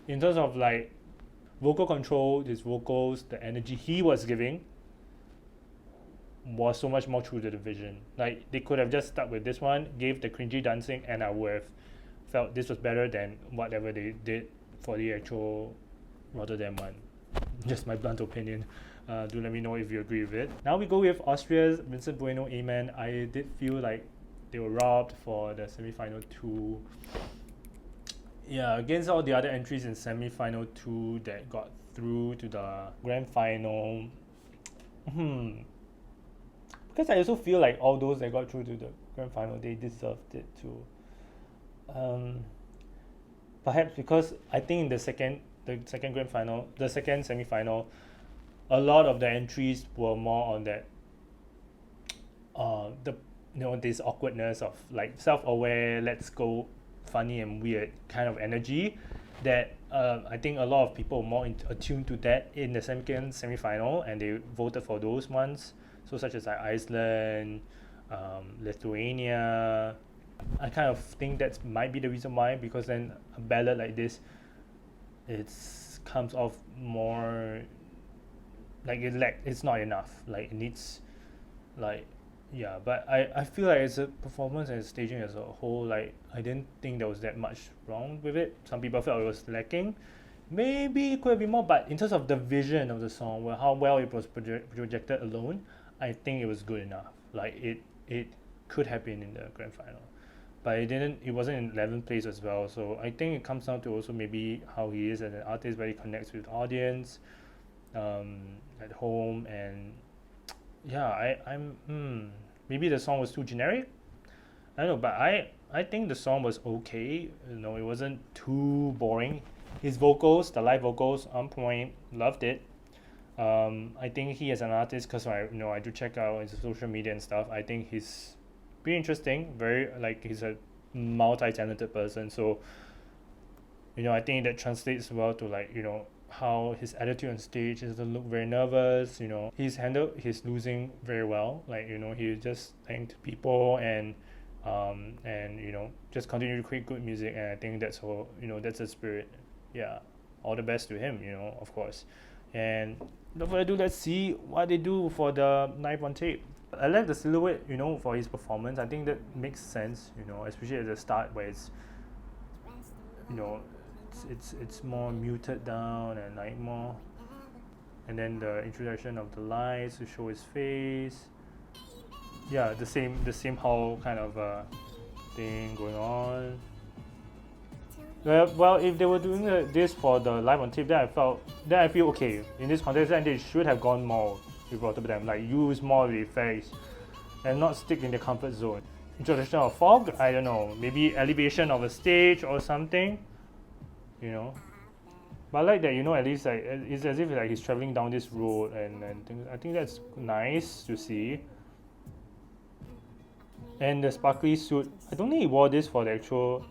in terms of like vocal control, his vocals, the energy he was giving was so much more true to the vision. Like they could have just stuck with this one, gave the cringy dancing, and I would have felt this was better than whatever they did for the actual Rotterdam one. Just my blunt opinion. Do let me know if you agree with it. Now we go with Austria's Vincent, Bueno, Amen. I did feel like they were robbed for the semi-final 2. Yeah, against all the other entries in semi-final 2 that got through to the grand final. Because I also feel like all those that got through to the grand final, they deserved it too. Perhaps because I think in the second grand final, the second semi-final, a lot of the entries were more on that this awkwardness of like self-aware, let's go funny and weird kind of energy that I think a lot of people were more attuned to that in the second semi-final, and they voted for those ones. So such as like Iceland, Lithuania. I kind of think that might be the reason why, because then a ballad like this, it comes off more like it's not enough. Like it needs, like, yeah. But I feel like it's a performance and staging as a whole. Like I didn't think there was that much wrong with it. Some people felt it was lacking. Maybe it could have been more, but in terms of the vision of the song, how well it was projected alone, I think it was good enough. Like it could have been in the grand final, but it didn't. It wasn't in 11th place as well. So I think it comes down to also maybe how he is as an artist, where he connects with the audience at home, and yeah, I'm maybe the song was too generic. I don't know, but I think the song was okay. It wasn't too boring. His vocals, the live vocals, on point. Loved it. I think he as an artist, because I do check out his social media and stuff. I think he's pretty interesting. Very he's a multi-talented person. So I think that translates well to how his attitude on stage is to look very nervous. He's handled his losing very well. He just thanked people and just continue to create good music. And I think that's all. That's the spirit. Yeah, all the best to him. Of course. And without further ado, let's see what they do for the live on tape. I like the silhouette, for his performance. I think that makes sense, especially at the start where it's, it's more muted down and more, and then the introduction of the lights to show his face. Yeah, the same whole kind of thing going on. Well, if they were doing this for the live on tape, then I feel okay. In this context, then they should have gone more with Rotterdam, use more of the effects and not stick in the comfort zone. Introduction of fog, I don't know, maybe elevation of a stage or something, But I like that, at least it's as if he's traveling down this road and things. I think that's nice to see. And the sparkly suit, I don't think he wore this for the actual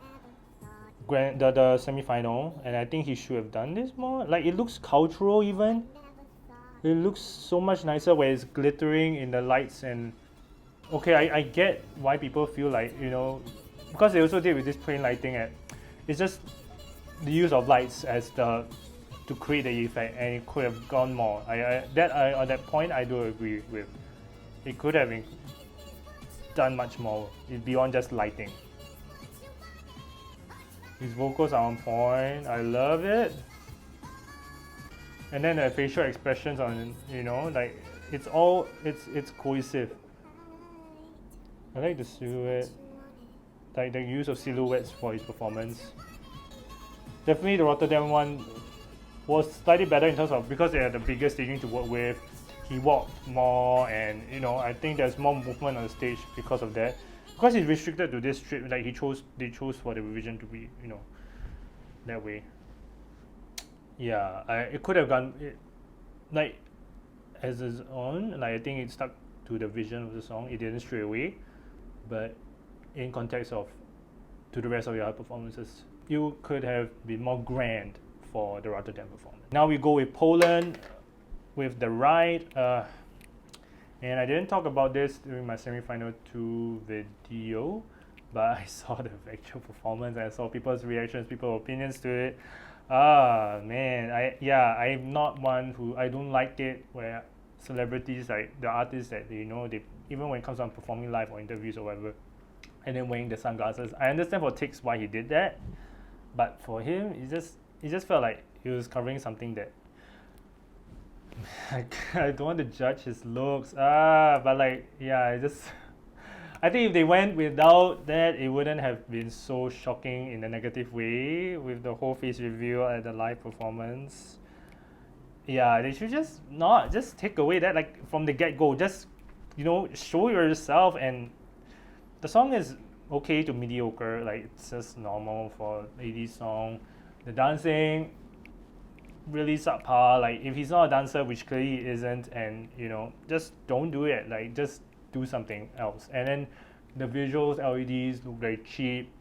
the semi-final, and I think he should have done this more. It looks cultural even. It looks so much nicer where it's glittering in the lights. And okay, I get why people feel because they also did with this plain lighting. It's just the use of lights as to create the effect, and it could have gone more. On that point I do agree with. It could have been done much more beyond just lighting. His vocals are on point. I love it. And then the facial expressions on, it's cohesive. I like the silhouette, the use of silhouettes for his performance. Definitely the Rotterdam one was slightly better in terms of, because they had the bigger staging to work with. He walked more, and I think there's more movement on the stage because of that. Because he's restricted to this strip, they chose for the revision to be, that way. Yeah, it could have gone, as its own. I think it stuck to the vision of the song. It didn't stray away, but in context of to the rest of your other performances, you could have been more grand for the Rotterdam performance. Now we go with Poland, with the ride. And I didn't talk about this during my semi-final 2 video, but I saw the actual performance and I saw people's reactions, people's opinions to it. Man, I'm not one who, I don't like it where celebrities, the artists that they even when it comes on performing live or interviews or whatever, and then wearing the sunglasses. I understand for Tix why he did that, but for him, it just felt like he was covering something that I don't want to judge his looks. But like, yeah, I think if they went without that, it wouldn't have been so shocking in a negative way with the whole face reveal at the live performance. Yeah, they should just take away that, like, from the get-go. Just, show yourself. And the song is okay to mediocre. Like, it's just normal for 80s song. The dancing, really subpar. Like, if he's not a dancer, which clearly he isn't, and just don't do it. Like, just do something else. And then the visuals, LEDs look very cheap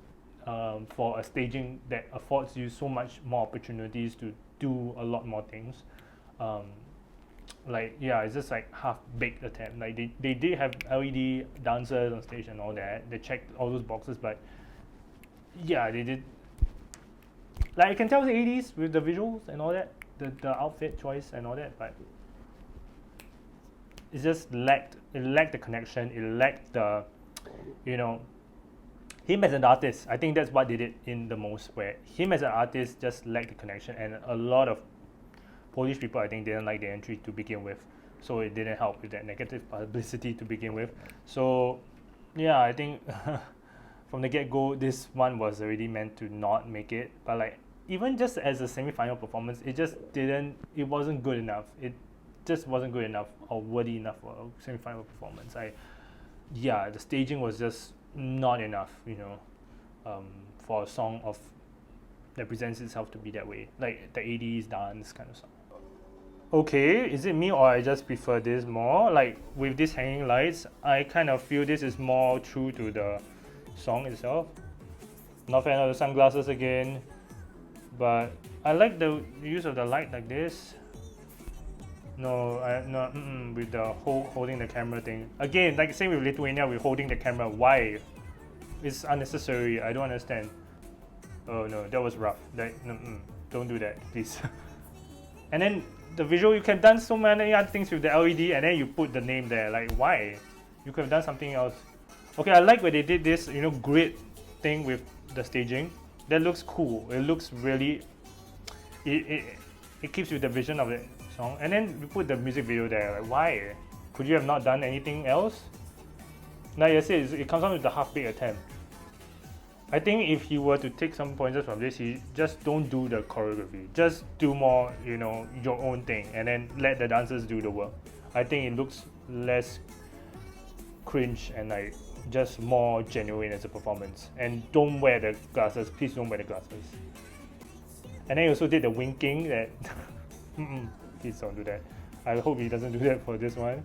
for a staging that affords you so much more opportunities to do a lot more things. It's just like half-baked attempt. Like, they did have LED dancers on stage and all that. They checked all those boxes, but yeah, they did. Like, I can tell the 80s with the visuals and all that, the outfit choice and all that, but it just lacked the connection. It lacked the, him as an artist. I think that's what they did in the most, where him as an artist just lacked the connection, and a lot of Polish people, I think, didn't like the entry to begin with, so it didn't help with that negative publicity to begin with. So yeah, I think from the get-go, this one was already meant to not make it, but like, even just as a semi-final performance, it wasn't good enough. It just wasn't good enough or worthy enough for a semi-final performance. The staging was just not enough, for a song that presents itself to be that way, like the 80s dance kind of song. Okay, is it me or I just prefer this more? Like, with these hanging lights, I kind of feel this is more true to the song itself. Not fan of the sunglasses again, but I like the use of the light like this. With the holding the camera thing. Again, like same with Lithuania, with holding the camera. Why? It's unnecessary. I don't understand. Oh no, that was rough. Don't do that, please. And then the visual, you can done so many other things with the LED, and then you put the name there. Like, why? You could have done something else. Okay, I like where they did this, grid thing with the staging. That looks cool. It looks really. It keeps with the vision of the song. And then you put the music video there. Like, why? Could you have not done anything else? Like I said, it comes out with the half-baked attempt. I think if he were to take some pointers from this, he just don't do the choreography. Just do more, your own thing, and then let the dancers do the work. I think it looks less cringe and like just more genuine as a performance. And don't wear the glasses. Please don't wear the glasses. And then he also did the winking that. Please don't do that. I hope he doesn't do that for this one.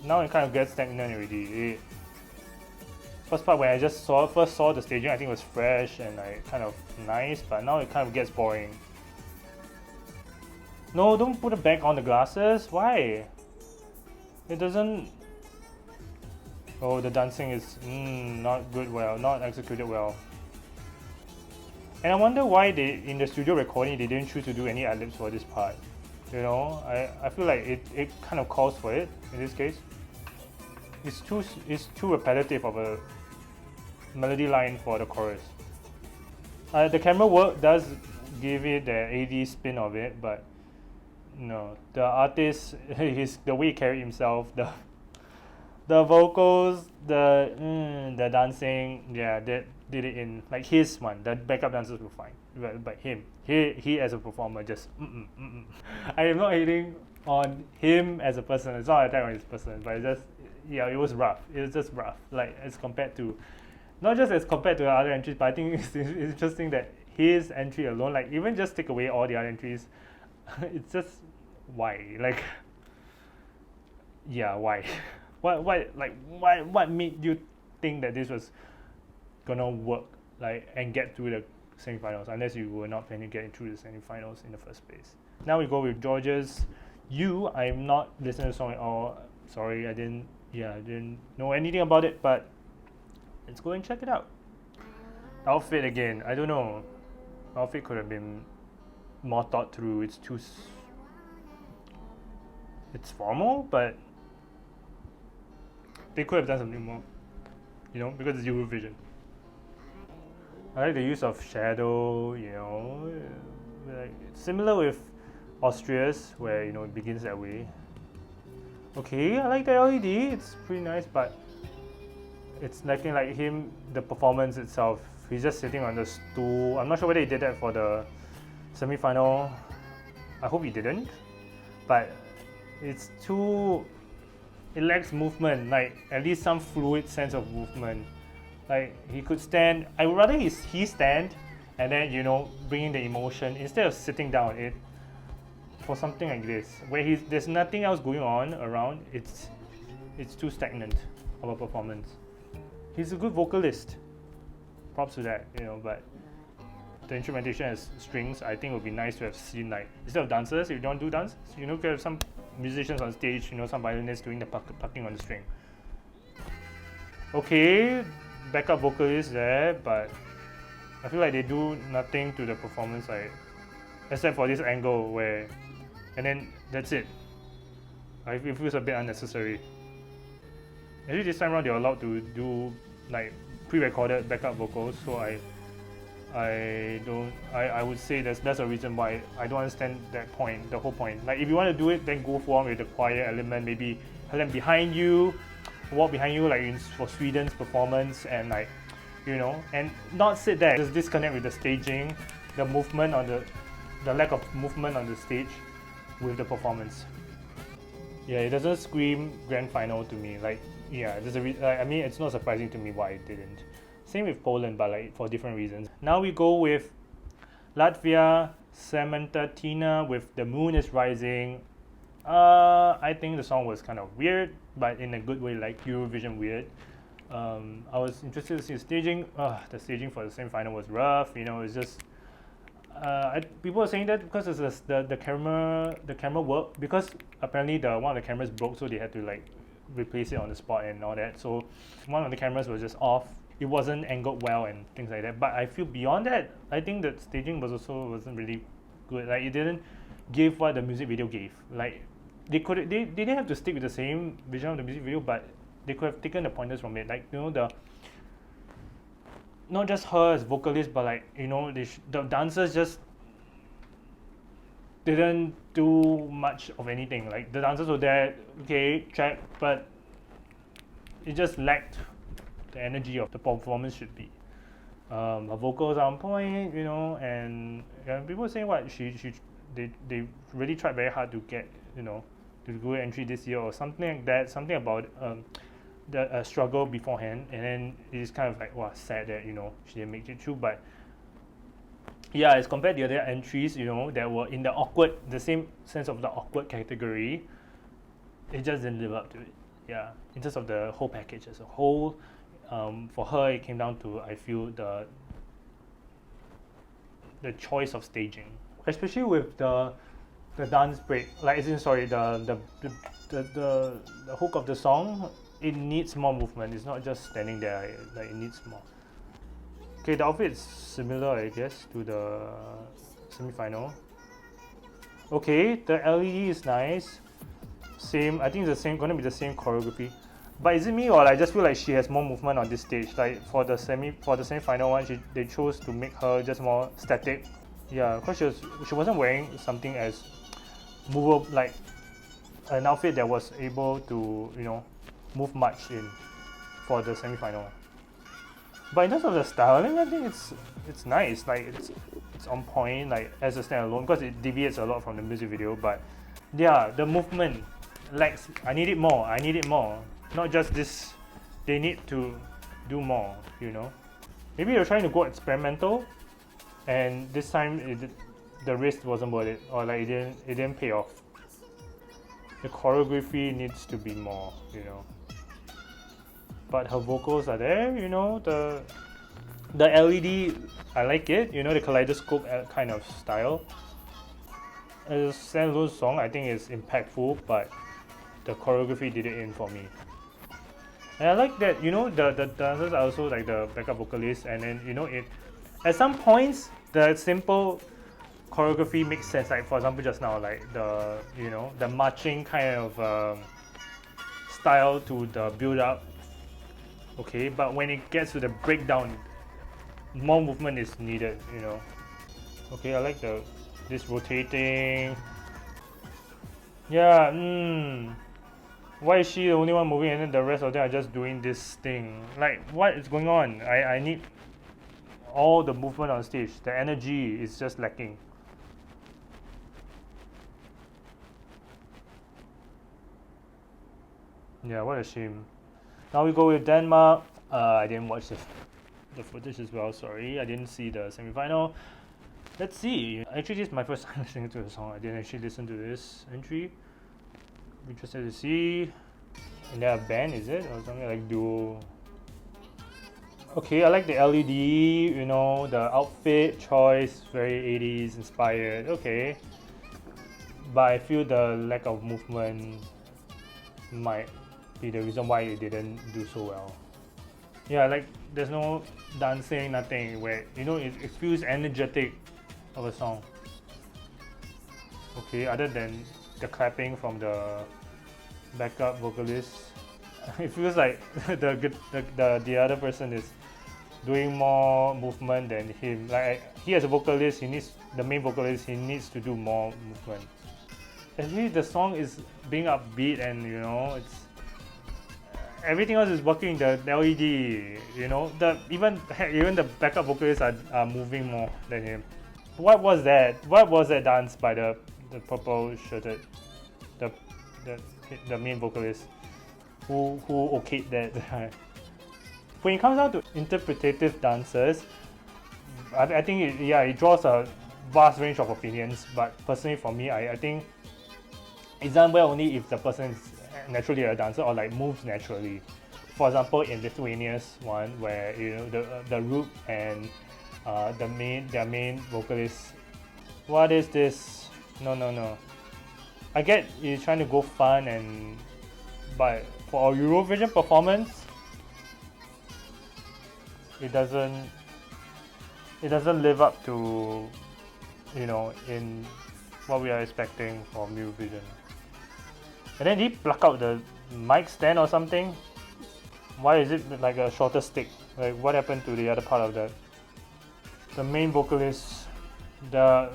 Now it kind of gets stagnant already. First part when I first saw the staging, I think it was fresh and like kind of nice, but now it kind of gets boring. No, don't put it back on the glasses. Why? It doesn't. Oh, the dancing is not executed well. And I wonder why in the studio recording, they didn't choose to do any ad-libs for this part. I feel like it kind of calls for it in this case. It's too repetitive of a melody line for the chorus. The camera work does give it the AD spin of it, but no, the artist, the way he carried himself, the vocals, the dancing, yeah, that did it in like his one. The backup dancers were fine, but he as a performer just. I am not hating on him as a person. It's not an attack on his person, but it was rough. It was just rough. Like as compared to, not just as compared to the other entries, but I think it's interesting that his entry alone, like even just take away all the other entries, it's just why? Like, yeah, why? What made you think that this was gonna work, like, and get through the semifinals, unless you were not planning to get through the semifinals in the first place? Now we go with Georgia's You. I'm not listening to the song at all. Sorry, I didn't know anything about it, but let's go and check it out. Outfit again, I don't know. Outfit could have been more thought through. It's formal, but they could have done something more, because it's Eurovision. I like the use of shadow, like similar with Austria's, where you know it begins that way. Okay, I like the LED. It's pretty nice, but it's nothing like him. The performance itself, he's just sitting on the stool. I'm not sure whether he did that for the semi-final. I hope he didn't, but it's too. It lacks movement, like at least some fluid sense of movement. Like he could stand. I would rather he stand, and then you know bringing the emotion instead of sitting down. It for something like this where there's nothing else going on around. It's too stagnant of a performance. He's a good vocalist. Props to that, you know. But the instrumentation has strings. I think it would be nice to have seen like instead of dancers, if you don't do dance, you know, have some musicians on stage, you know, some violinists doing the plucking on the string. Okay, backup vocalist there, but I feel like they do nothing to the performance, like except for this angle where, and then that's it. Like, it feels a bit unnecessary. Actually, this time around they're allowed to do like pre-recorded backup vocals, so I would say that's a reason why I don't understand that point, the whole point. Like if you want to do it, then go for with the choir element, maybe have them behind you, walk behind you like for Sweden's performance, and like, you know, and not sit there. Just disconnect with the staging, the movement on the lack of movement on the stage with the performance. Yeah, it doesn't scream grand final to me. Like, yeah, I mean, it's not surprising to me why it didn't. Same with Poland, but like for different reasons. Now we go with Latvia, Samanta with The Moon is Rising. I think the song was kind of weird, but in a good way, like Eurovision weird. I was interested to see the staging. The staging for the semi-final was rough. You know, it's just people are saying that because it's the camera work, because apparently one of the cameras broke, so they had to like replace it on the spot and all that. So one of the cameras was just off. It wasn't angled well and things like that. But I feel beyond that, I think the staging wasn't really good. Like it didn't give what the music video gave. Like they didn't have to stick with the same vision of the music video, but they could have taken the pointers from it. Like, you know, not just her as vocalist, but like, you know, the dancers just didn't do much of anything. Like the dancers were there, okay, check, but it just lacked the energy of the performance should be. Her vocals are on point, you know, and people are saying what they really tried very hard to get, you know, to go entry this year or something like that. Something about the struggle beforehand, and then it's kind of like, wow, sad that, you know, she didn't make it through. But yeah, as compared to the other entries, you know, that were in the same sense of the awkward category, it just didn't live up to it. Yeah, in terms of the whole package as a whole, for her it came down to, I feel, the choice of staging, especially with the dance break. Like, the hook of the song. It needs more movement. It's not just standing there. Like, it needs more. Okay, the outfit is similar, I guess, to the semi-final. Okay, the LED is nice. Same. I think it's gonna be the same choreography. But is it me, or I just feel like she has more movement on this stage? Like for the semi-final one, they chose to make her just more static. Yeah, because she wasn't wearing something as movable, like an outfit that was able to, you know, move much in for the semi-final. But in terms of the styling, I think it's nice. Like it's on point, like as a standalone, because it deviates a lot from the music video. But yeah, the movement lacks. I need it more. Not just this. They need to do more. You know, maybe they're trying to go experimental, and this time the risk wasn't worth it, or like it didn't pay off. The choreography needs to be more. You know. But her vocals are there, you know, the LED, I like it, you know, the kaleidoscope kind of style. As a standalone song, I think it's impactful, but the choreography did it in for me. And I like that, you know, the dancers are also like the backup vocalists, and then, you know, at some points, the simple choreography makes sense. Like, for example, just now, like the marching kind of style to the build-up. Okay, but when it gets to the breakdown, more movement is needed, you know. Okay, I like this rotating, Yeah, why is she the only one moving and then the rest of them are just doing this thing? Like, what is going on? I need all the movement on stage. The energy is just lacking. Yeah, what a shame. Now we go with Denmark. I didn't watch the footage as well, sorry. I didn't see the semi-final. Let's see. Actually, this is my first time listening to the song. I didn't actually listen to this entry. Interested to see. And they're a band, is it? Or something like duo. Okay, I like the LED, you know, the outfit choice, very 80s inspired. Okay. But I feel the lack of movement might be the reason why it didn't do so well. Yeah, like there's no dancing, nothing where, you know, it feels energetic of a song. Okay, other than the clapping from the backup vocalist, it feels like the other person is doing more movement than him. Like he as a vocalist, the main vocalist, he needs to do more movement. Actually, the song is being upbeat and, you know, it's everything else is working. The LED, you know, even the backup vocalists are moving more than him. What was that? What was that dance by the purple shirted the main vocalist who okayed that? When it comes down to interpretative dances, I think it draws a vast range of opinions. But personally, for me, I think it's done well only if the person is naturally a dancer or like moves naturally. For example, in Lithuania's one, where, you know, the root and their main vocalist. What is this? No. I get you're trying to go fun, but for a Eurovision performance, it doesn't live up to, you know, in what we are expecting from Eurovision. And then he pluck out the mic stand or something. Why is it like a shorter stick? Like, what happened to the other part of that? The main vocalist, I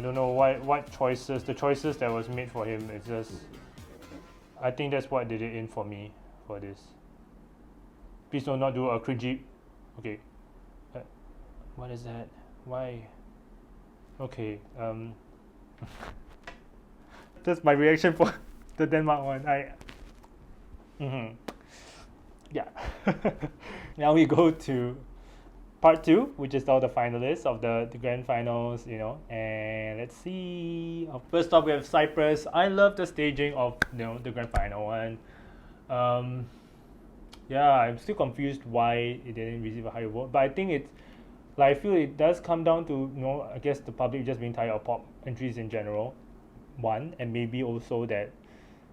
don't know what choices, the choices that was made for him. It's just, I think that's what did it in for me for this. Please do not do a cringy. Okay, what is that? Why? Okay, that's my reaction for the Denmark one. Yeah. Now we go to part 2, which is all the finalists of the grand finals, you know. And let's see. First up, we have Cyprus. I love the staging of, you know, the grand final one. Yeah, I'm still confused why it didn't receive a higher vote, but I think it's like, I feel it does come down to, you know, I guess the public just being tired of pop entries in general, one, and maybe also that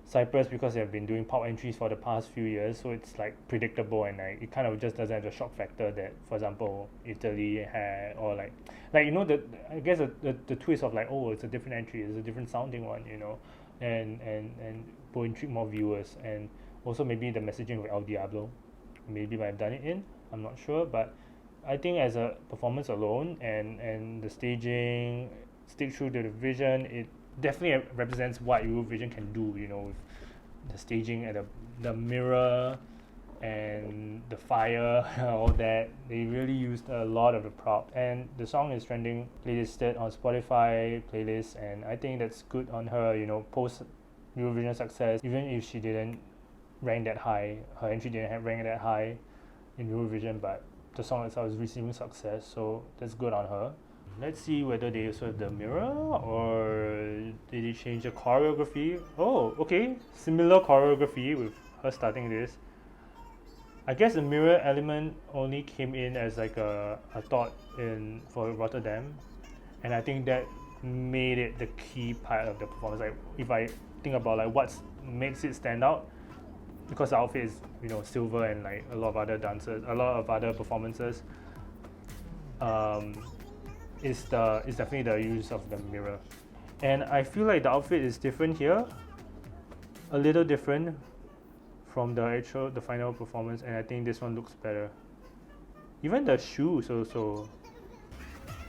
Cyprus, because they have been doing pop entries for the past few years, so it's like predictable, and like it kind of just doesn't have the shock factor that, for example, Italy had, or like you know, I guess the twist of like, oh, it's a different entry, it's a different sounding one, you know, and will intrigue more viewers. And also maybe the messaging of El Diablo, maybe might have done it in, I'm not sure, but I think as a performance alone, and the staging stick through the vision, it definitely represents what Eurovision can do, you know, with the staging and the mirror and the fire, all that. They really used a lot of the prop, and the song is trending playlisted on Spotify playlists, and I think that's good on her, you know, post Eurovision success. Even if she didn't rank that high, her entry didn't rank that high in Eurovision, but the song itself is receiving success, so that's good on her. Let's see whether they also have the mirror, or did they change the choreography. Oh, okay, similar choreography with her starting this. I guess the mirror element only came in as like a thought for Rotterdam, and I think that made it the key part of the performance. Like, if I think about like what makes it stand out, because the outfit is, you know, silver, and like a lot of other performances, is definitely the use of the mirror. And I feel like the outfit is different here, a little different from the final performance, and I think this one looks better. Even the shoes also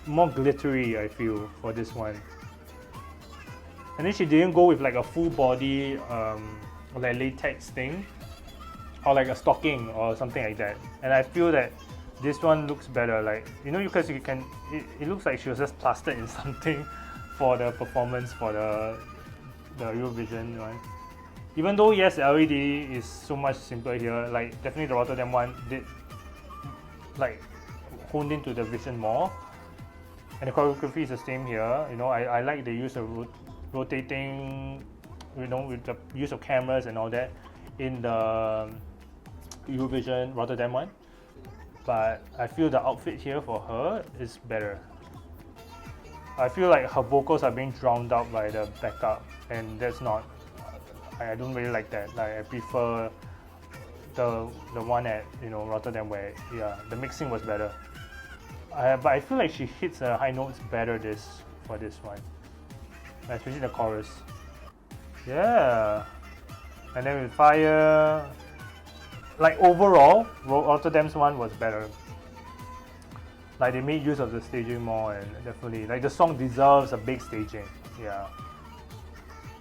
more glittery, I feel, for this one. And then she didn't go with like a full body like latex thing or like a stocking or something like that. And I feel that this one looks better, like, you know, because you can, it looks like she was just plastered in something for the performance for the Eurovision one. Even though yes, the LED is so much simpler here, like definitely the Rotterdam one did like honed into the vision more. And the choreography is the same here, you know, I like the use of rotating, you know, with the use of cameras and all that in the Eurovision Rotterdam one. But I feel the outfit here for her is better. I feel like her vocals are being drowned out by the backup, and that's not, I don't really like that. Like, I prefer the one at, you know, Rotterdam where, yeah, the mixing was better. But I feel like she hits her high notes better for this one, especially the chorus. Yeah, and then with fire, like overall, Rotterdam's one was better. Like they made use of the staging more, and definitely, like the song deserves a big staging. Yeah,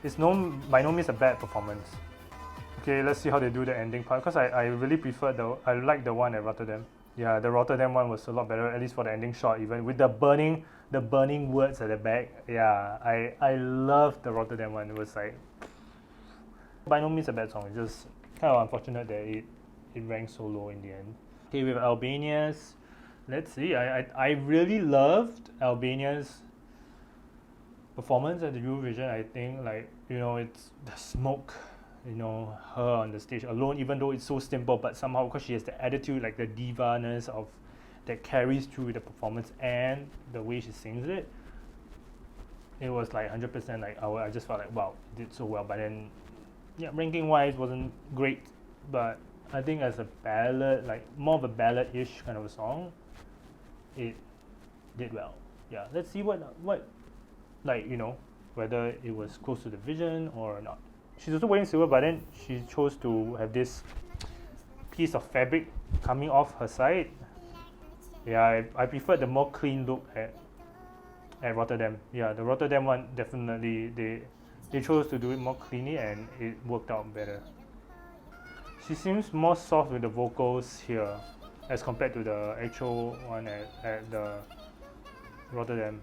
it's by no means a bad performance. Okay, let's see how they do the ending part, because I really prefer I like the one at Rotterdam. Yeah, the Rotterdam one was a lot better, at least for the ending shot, even with the burning words at the back. Yeah, I love the Rotterdam one. It was like, by no means a bad song. It's just kind of unfortunate that it ranked so low in the end. Okay, with Albania's, let's see. I really loved Albania's performance at the Eurovision. I think, like, you know, it's the smoke, you know, her on the stage alone, even though it's so simple, but somehow because she has the attitude, like the diva-ness of that carries through the performance and the way she sings it, it was like 100%. Like I just felt like, wow, it did so well. But then, yeah, ranking wise wasn't great, but I think as a ballad, like more of a ballad-ish kind of a song, it did well. Yeah, let's see what like, you know, whether it was close to the vision or not. She's also wearing silver, but then she chose to have this piece of fabric coming off her side. Yeah, I preferred the more clean look at Rotterdam. Yeah, the Rotterdam one, definitely they chose to do it more cleanly, and it worked out better. She seems more soft with the vocals here as compared to the actual one at the Rotterdam.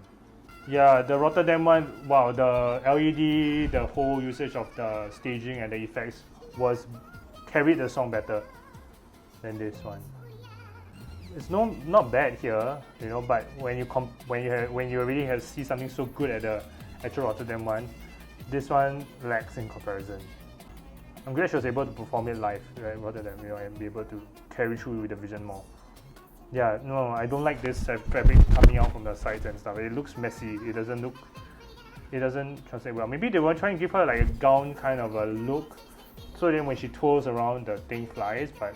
Yeah, the Rotterdam one, wow, the LED, the whole usage of the staging and the effects carried the song better than this one. It's not bad here, you know, but when you already see something so good at the actual Rotterdam one, this one lacks in comparison. I'm glad she was able to perform it live at Rotterdam, you know, and be able to carry through with the vision more. Yeah, no, I don't like this fabric coming out from the sides and stuff. It looks messy. It doesn't translate well. Maybe they were trying to give her like a gown kind of a look, so then when she twirls around, the thing flies. But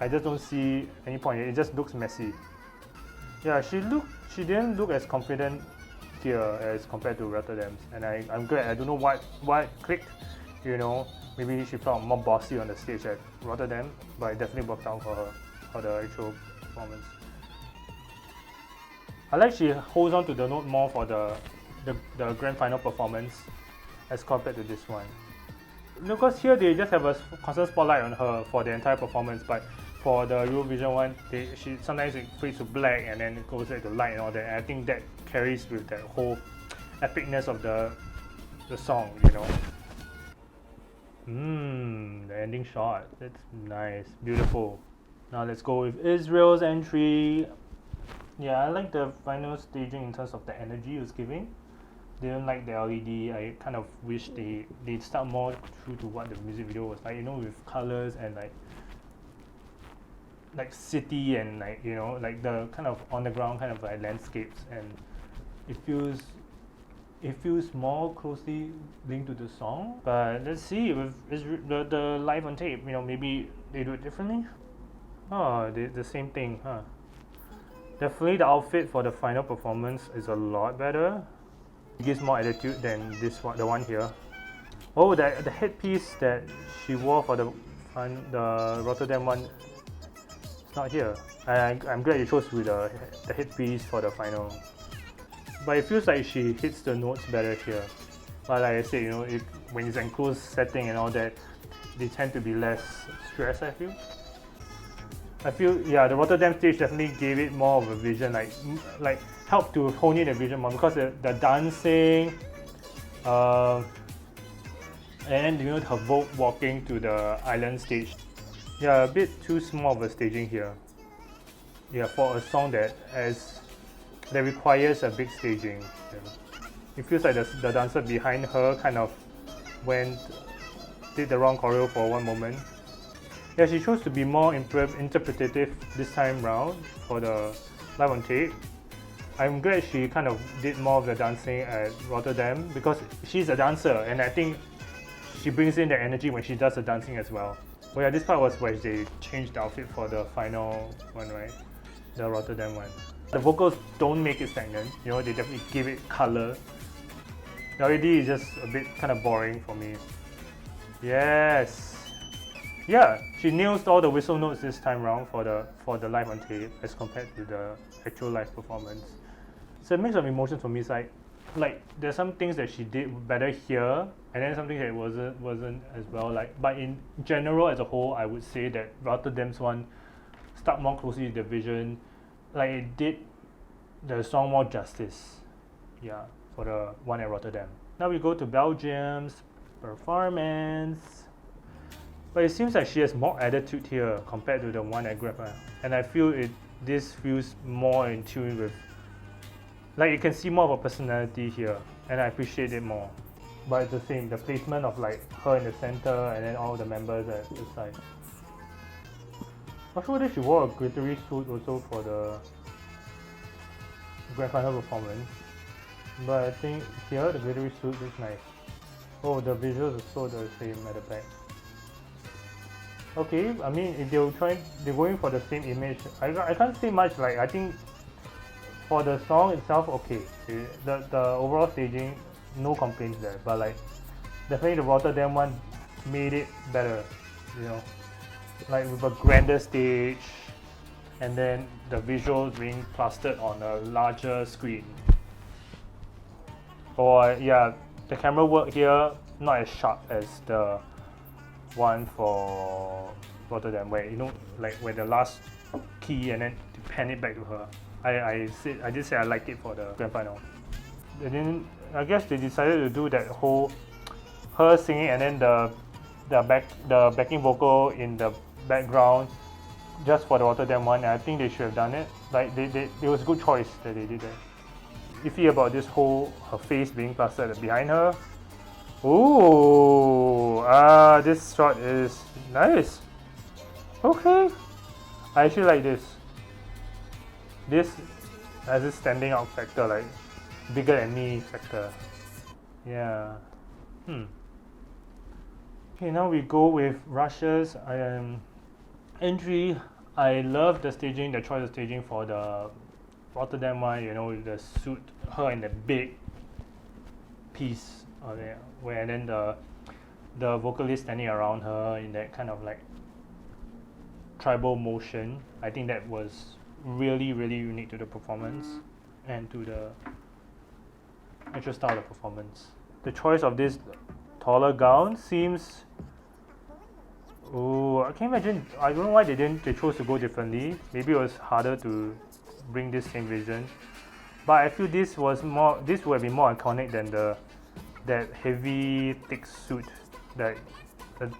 I just don't see any point. It just looks messy. Yeah, she didn't look as confident here as compared to Rotterdam's, and I'm glad. I don't know what clicked, you know. Maybe she felt more bossy on the stage at Rotterdam, but it definitely worked out for her for the actual performance. I like she holds on to the note more for the grand final performance as compared to this one. Because here they just have a constant spotlight on her for the entire performance, but for the Eurovision one, she sometimes it fades to black and then it goes back to light and all that. And I think that carries with that whole epicness of the song, you know. The ending shot. That's nice, beautiful. Now let's go with Israel's entry. Yeah, I like the final staging in terms of the energy it was giving. Didn't like the LED. I kind of wish they'd start more true to what the music video was like, you know, with colors and like city and like, you know, like the kind of on the ground kind of like landscapes, and it feels more closely linked to the song. But let's see with the live on tape, you know, maybe they do it differently. Oh, the same thing, huh? Definitely the outfit for the final performance is a lot better. It gives more attitude than the one here. Oh, the headpiece that she wore for the Rotterdam one, it's not here. I'm glad you chose with the headpiece for the final. but it feels like she hits the notes better here. But like I said, you know, when it's enclosed setting and all that, they tend to be less stressed, I feel. Yeah, the Rotterdam stage definitely gave it more of a vision, like helped to hone in the vision more, because the dancing, and you know, her boat walking to the island stage. Yeah, a bit too small of a staging here. Yeah, for a song that requires a big staging. Yeah. It feels like the dancer behind her kind of did the wrong choreo for one moment. Yeah, she chose to be more interpretative this time round for the live on tape. I'm glad she kind of did more of the dancing at Rotterdam, because she's a dancer and I think she brings in the energy when she does the dancing as well. But yeah, this part was where they changed the outfit for the final one, right? The Rotterdam one. The vocals don't make it stagnant, you know, they definitely give it color. The LED is just a bit kind of boring for me. Yes! Yeah, she nails all the whistle notes this time round for the live on tape as compared to the actual live performance. It's a mix of emotions for me. It's like there's some things that she did better here, and then something that wasn't as well. But in general, as a whole, I would say that Rotterdam's one stuck more closely to the vision. Like, it did the song more justice. Yeah, for the one at Rotterdam. Now we go to Belgium's performance. But it seems like she has more attitude here compared to the one at Grandpa. And I feel this feels more in tune with, like, you can see more of a personality here, and I appreciate it more. But it's the same, the placement of like her in the center and then all the members at the side. Not sure whether she wore a glittery suit also for the grand final performance. But I think here the glittery suit looks nice. Oh, the visuals are so the same at the back. Okay, I mean, if they're going for the same image. I can't say much. Like, I think for the song itself, okay, the overall staging, no complaints there. But like, definitely the Rotterdam one made it better, you know, like with a grander stage, and then the visuals being plastered on a larger screen. Or yeah, the camera work here not as sharp as the one for Rotterdam, where, you know, like where the last key and then to pan it back to her. I did say I like it for the grand final. And then I guess they decided to do that whole her singing and then the backing vocal in the background just for the Rotterdam one. And I think they should have done it. Like it was a good choice that they did that. Iffy about this whole her face being plastered behind her. Ooh, this shot is nice. Okay, I actually like this. This has this standing out factor, like bigger than me factor. Yeah. Okay, now we go with Russia's entry. I love the staging, the choice of staging for the Rotterdam one. You know, the suit, her in the big piece of it, where then the vocalist standing around her in that kind of like tribal motion. I think that was really, really unique to the performance and to the actual style of performance. The choice of this taller gown seems, oh, I can imagine, I don't know why they chose to go differently. Maybe it was harder to bring this same vision, but I feel this would have been more iconic than that heavy thick suit, the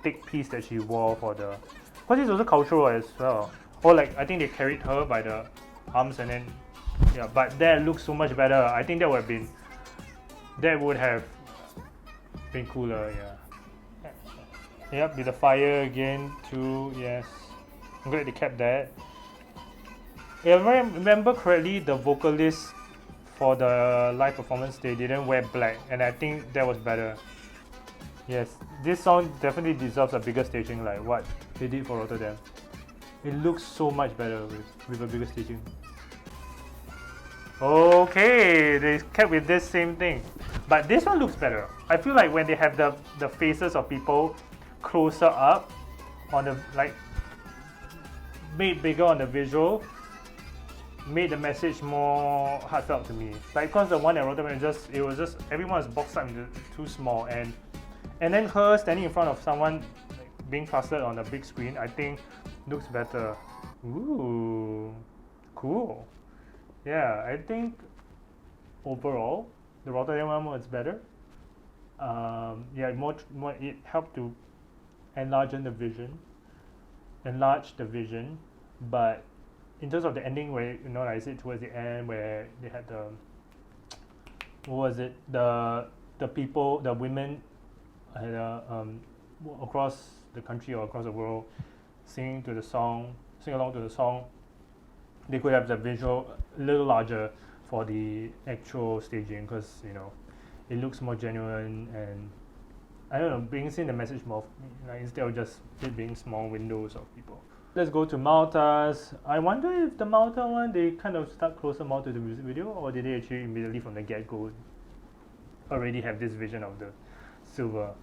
thick piece that she wore for the, because it's also cultural as well. Or like, I think they carried her by the arms and then, yeah, but that looks so much better. I think that would have been cooler, yeah. Yep, with the fire again too, yes. I'm glad they kept that. If I remember correctly, the vocalist for the live performance, they didn't wear black, and I think that was better. Yes, this song definitely deserves a bigger staging like what they did for Rotterdam. It looks so much better with a bigger staging. Okay, they kept with this same thing. But this one looks better. I feel like when they have the faces of people closer up on the, like, made bigger on the visual, made the message more heartfelt to me. Like, cause the one at Rotterdam, it was just everyone was boxed up into too small, and then her standing in front of someone like, being plastered on a big screen, I think looks better. Ooh, cool. Yeah, I think overall the Rotterdam one was better. Yeah, more it helped to enlarge the vision, but in terms of the ending, where like I said towards the end, where they had the what was it, the people, the women had across the country or across the world sing along to the song. They could have the visual a little larger for the actual staging, because it looks more genuine, and I don't know, brings in the message more, like, instead of just it being small windows of people. Let's go to Malta's. I wonder if the Malta one, they kind of stuck closer more to the music video, or did they actually immediately from the get-go already have this vision of the silver?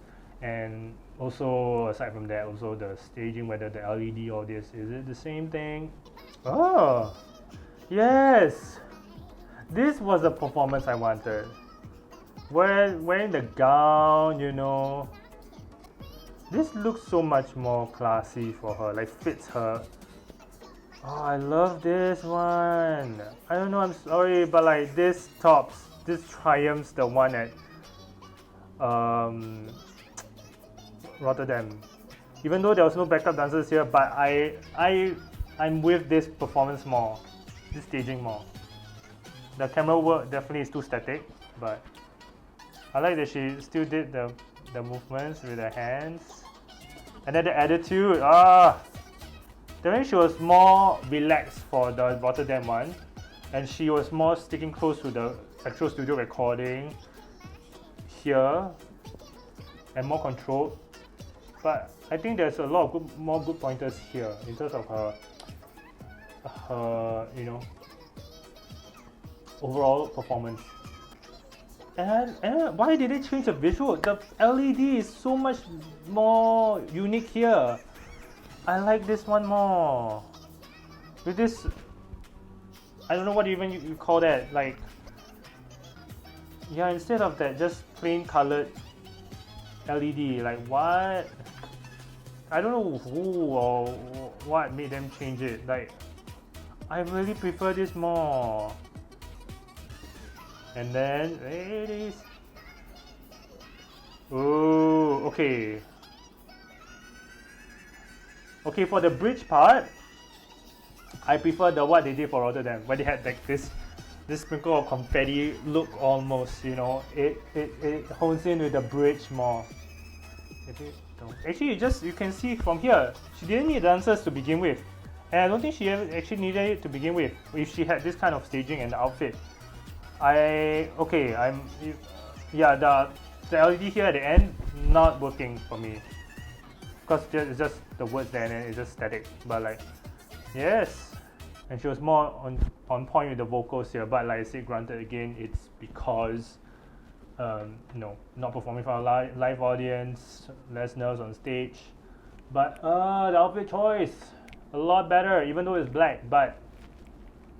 And also, aside from that, also the staging, whether the LED or this, is it the same thing? Oh, yes! This was the performance I wanted. Wearing the gown, this looks so much more classy for her, like fits her. Oh, I love this one. I don't know, I'm sorry, but like this triumphs the one at Rotterdam. Even though there was no backup dancers here, but I'm with this performance more, this staging more. The camera work definitely is too static, but I like that she still did the movements with her hands. And then the attitude, definitely she was more relaxed for the Rotterdam one, and she was more sticking close to the actual studio recording here, and more controlled. But I think there's a lot of more good pointers here in terms of her overall performance. And why did they change the visual? The LED is so much more unique here. I like this one more. With this, I don't know what even you call that. Like, yeah, instead of that just plain colored LED. Like, what? I don't know who or what made them change it. Like, I really prefer this more. And then it is. Oh, okay. Okay, for the bridge part, I prefer what they did for Rotterdam, where they had like this sprinkle of confetti look almost. It hones in with the bridge more. Actually, you can see from here, she didn't need dancers to begin with, and I don't think she actually needed it to begin with if she had this kind of staging and outfit. The LED here at the end not working for me, because it's just the words there and it's just static. But like, yes, and she was more on point with the vocals here. But like I said, granted again, it's because not performing for a live audience, less nerves on stage. But the outfit choice, a lot better, even though it's black. But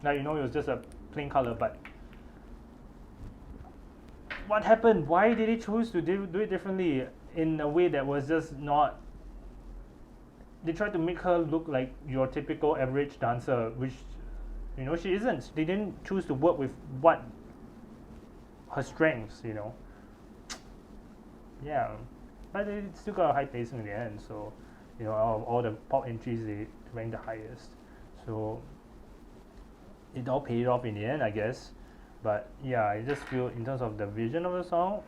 like it was just a plain color. But what happened? Why did they choose to do it differently in a way that was just not? They tried to make her look like your typical average dancer, which she isn't. They didn't choose to work with what her strengths, Yeah, but they still got a high placing in the end. So, out of all the pop entries, they ranked the highest. So it all paid off in the end, I guess. But yeah, I just feel in terms of the vision of the song,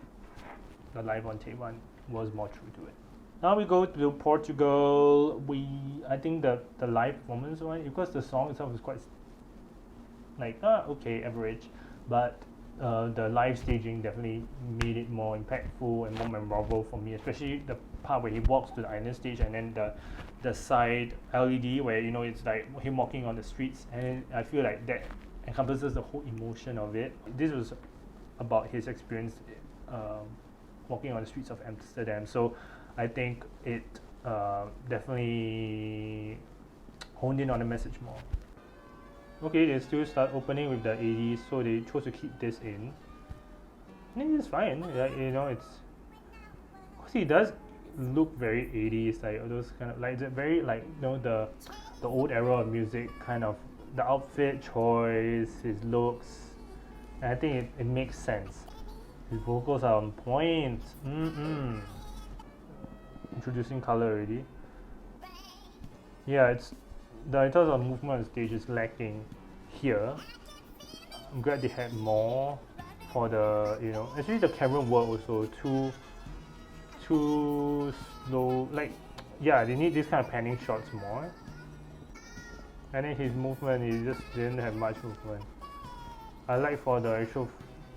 the live on tape one was more true to it. Now we go to Portugal. I think the live performance one, because the song itself is quite like okay, average, but the live staging definitely made it more impactful and more memorable for me, especially the part where he walks to the island stage, and then the side LED where it's like him walking on the streets, and I feel like that encompasses the whole emotion of it. This was about his experience walking on the streets of Amsterdam, so I think it definitely honed in on the message more. Okay, they still start opening with the 80s, so they chose to keep this in. I think it's fine. Yeah, you know, it's. See, it does look very 80s, like those kind of like very like the old era of music, kind of the outfit choice, his looks. And I think it makes sense. His vocals are on point. Introducing color already. Yeah, it's in terms of movement on the stage is lacking here. I'm glad they had more for the actually the camera work also too slow. Like yeah, they need this kind of panning shots more. And then his movement, he just didn't have much movement. I like for the actual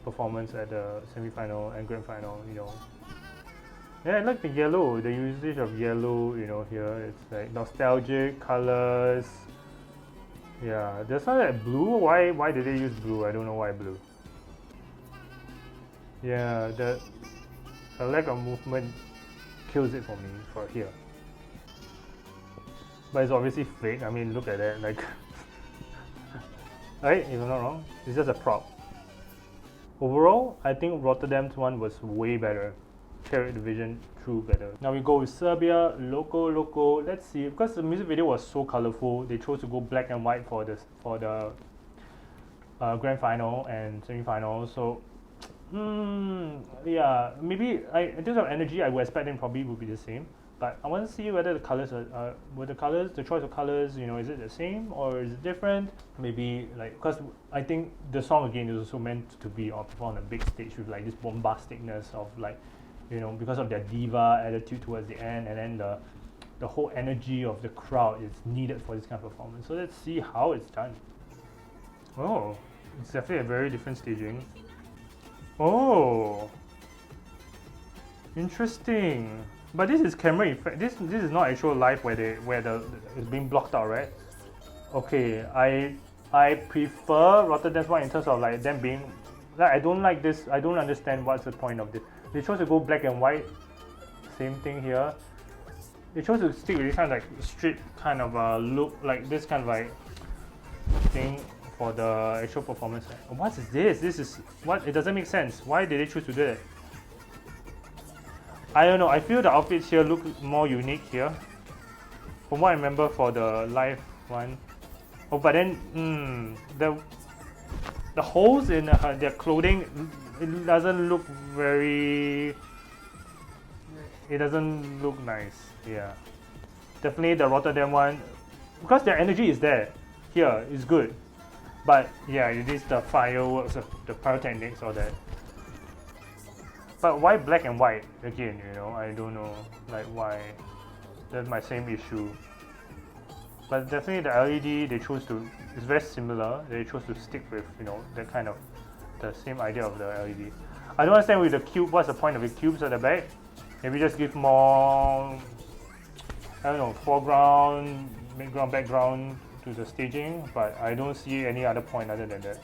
performance at the semi-final and grand final, Yeah, I like the yellow, the usage of yellow, here. It's like nostalgic colors. Yeah, there's not that blue. Why did they use blue? I don't know why blue. Yeah, the lack of movement kills it for me for here. But it's obviously fake. I mean, look at that. Like, right? If I'm not wrong, it's just a prop. Overall, I think Rotterdam's one was way better. Carried the vision through better. Now we go with Serbia, Loco. Let's see, because the music video was so colorful, they chose to go black and white for the grand final and semi-final. So, yeah, maybe in terms of energy, I would expect them probably would be the same. But I want to see whether the colors are the choice of colors, is it the same or is it different? Maybe like, because I think the song again is also meant to be performed on a big stage with like this bombasticness of like, because of their diva attitude towards the end, and then the whole energy of the crowd is needed for this kind of performance. So let's see how it's done. Oh, it's definitely a very different staging. Oh, interesting. But this is camera effect. This is not actual live where it's being blocked out, right? Okay, I prefer Rotterdam's one in terms of like them being like, I don't like this. I don't understand what's the point of this. They chose to go black and white. Same thing here. They chose to stick with this kind of like straight kind of look, like this kind of like thing for the actual performance. What is this? This is what? It doesn't make sense. Why did they choose to do it? I don't know. I feel the outfits here look more unique here, from what I remember for the live one. Oh, but then the holes in their clothing, it doesn't look very. It doesn't look nice. Yeah, definitely the Rotterdam one, because their energy is there. Here is good, but yeah, it is the fireworks, the pyrotechnics, all that. But why black and white again? I don't know. Like why? That's my same issue. But definitely the LED they chose to. It's very similar. They chose to stick with that kind of the same idea of the LED. I don't understand with the cube. What's the point of the cubes at the back? Maybe just give more. I don't know, foreground, midground, background to the staging. But I don't see any other point other than that.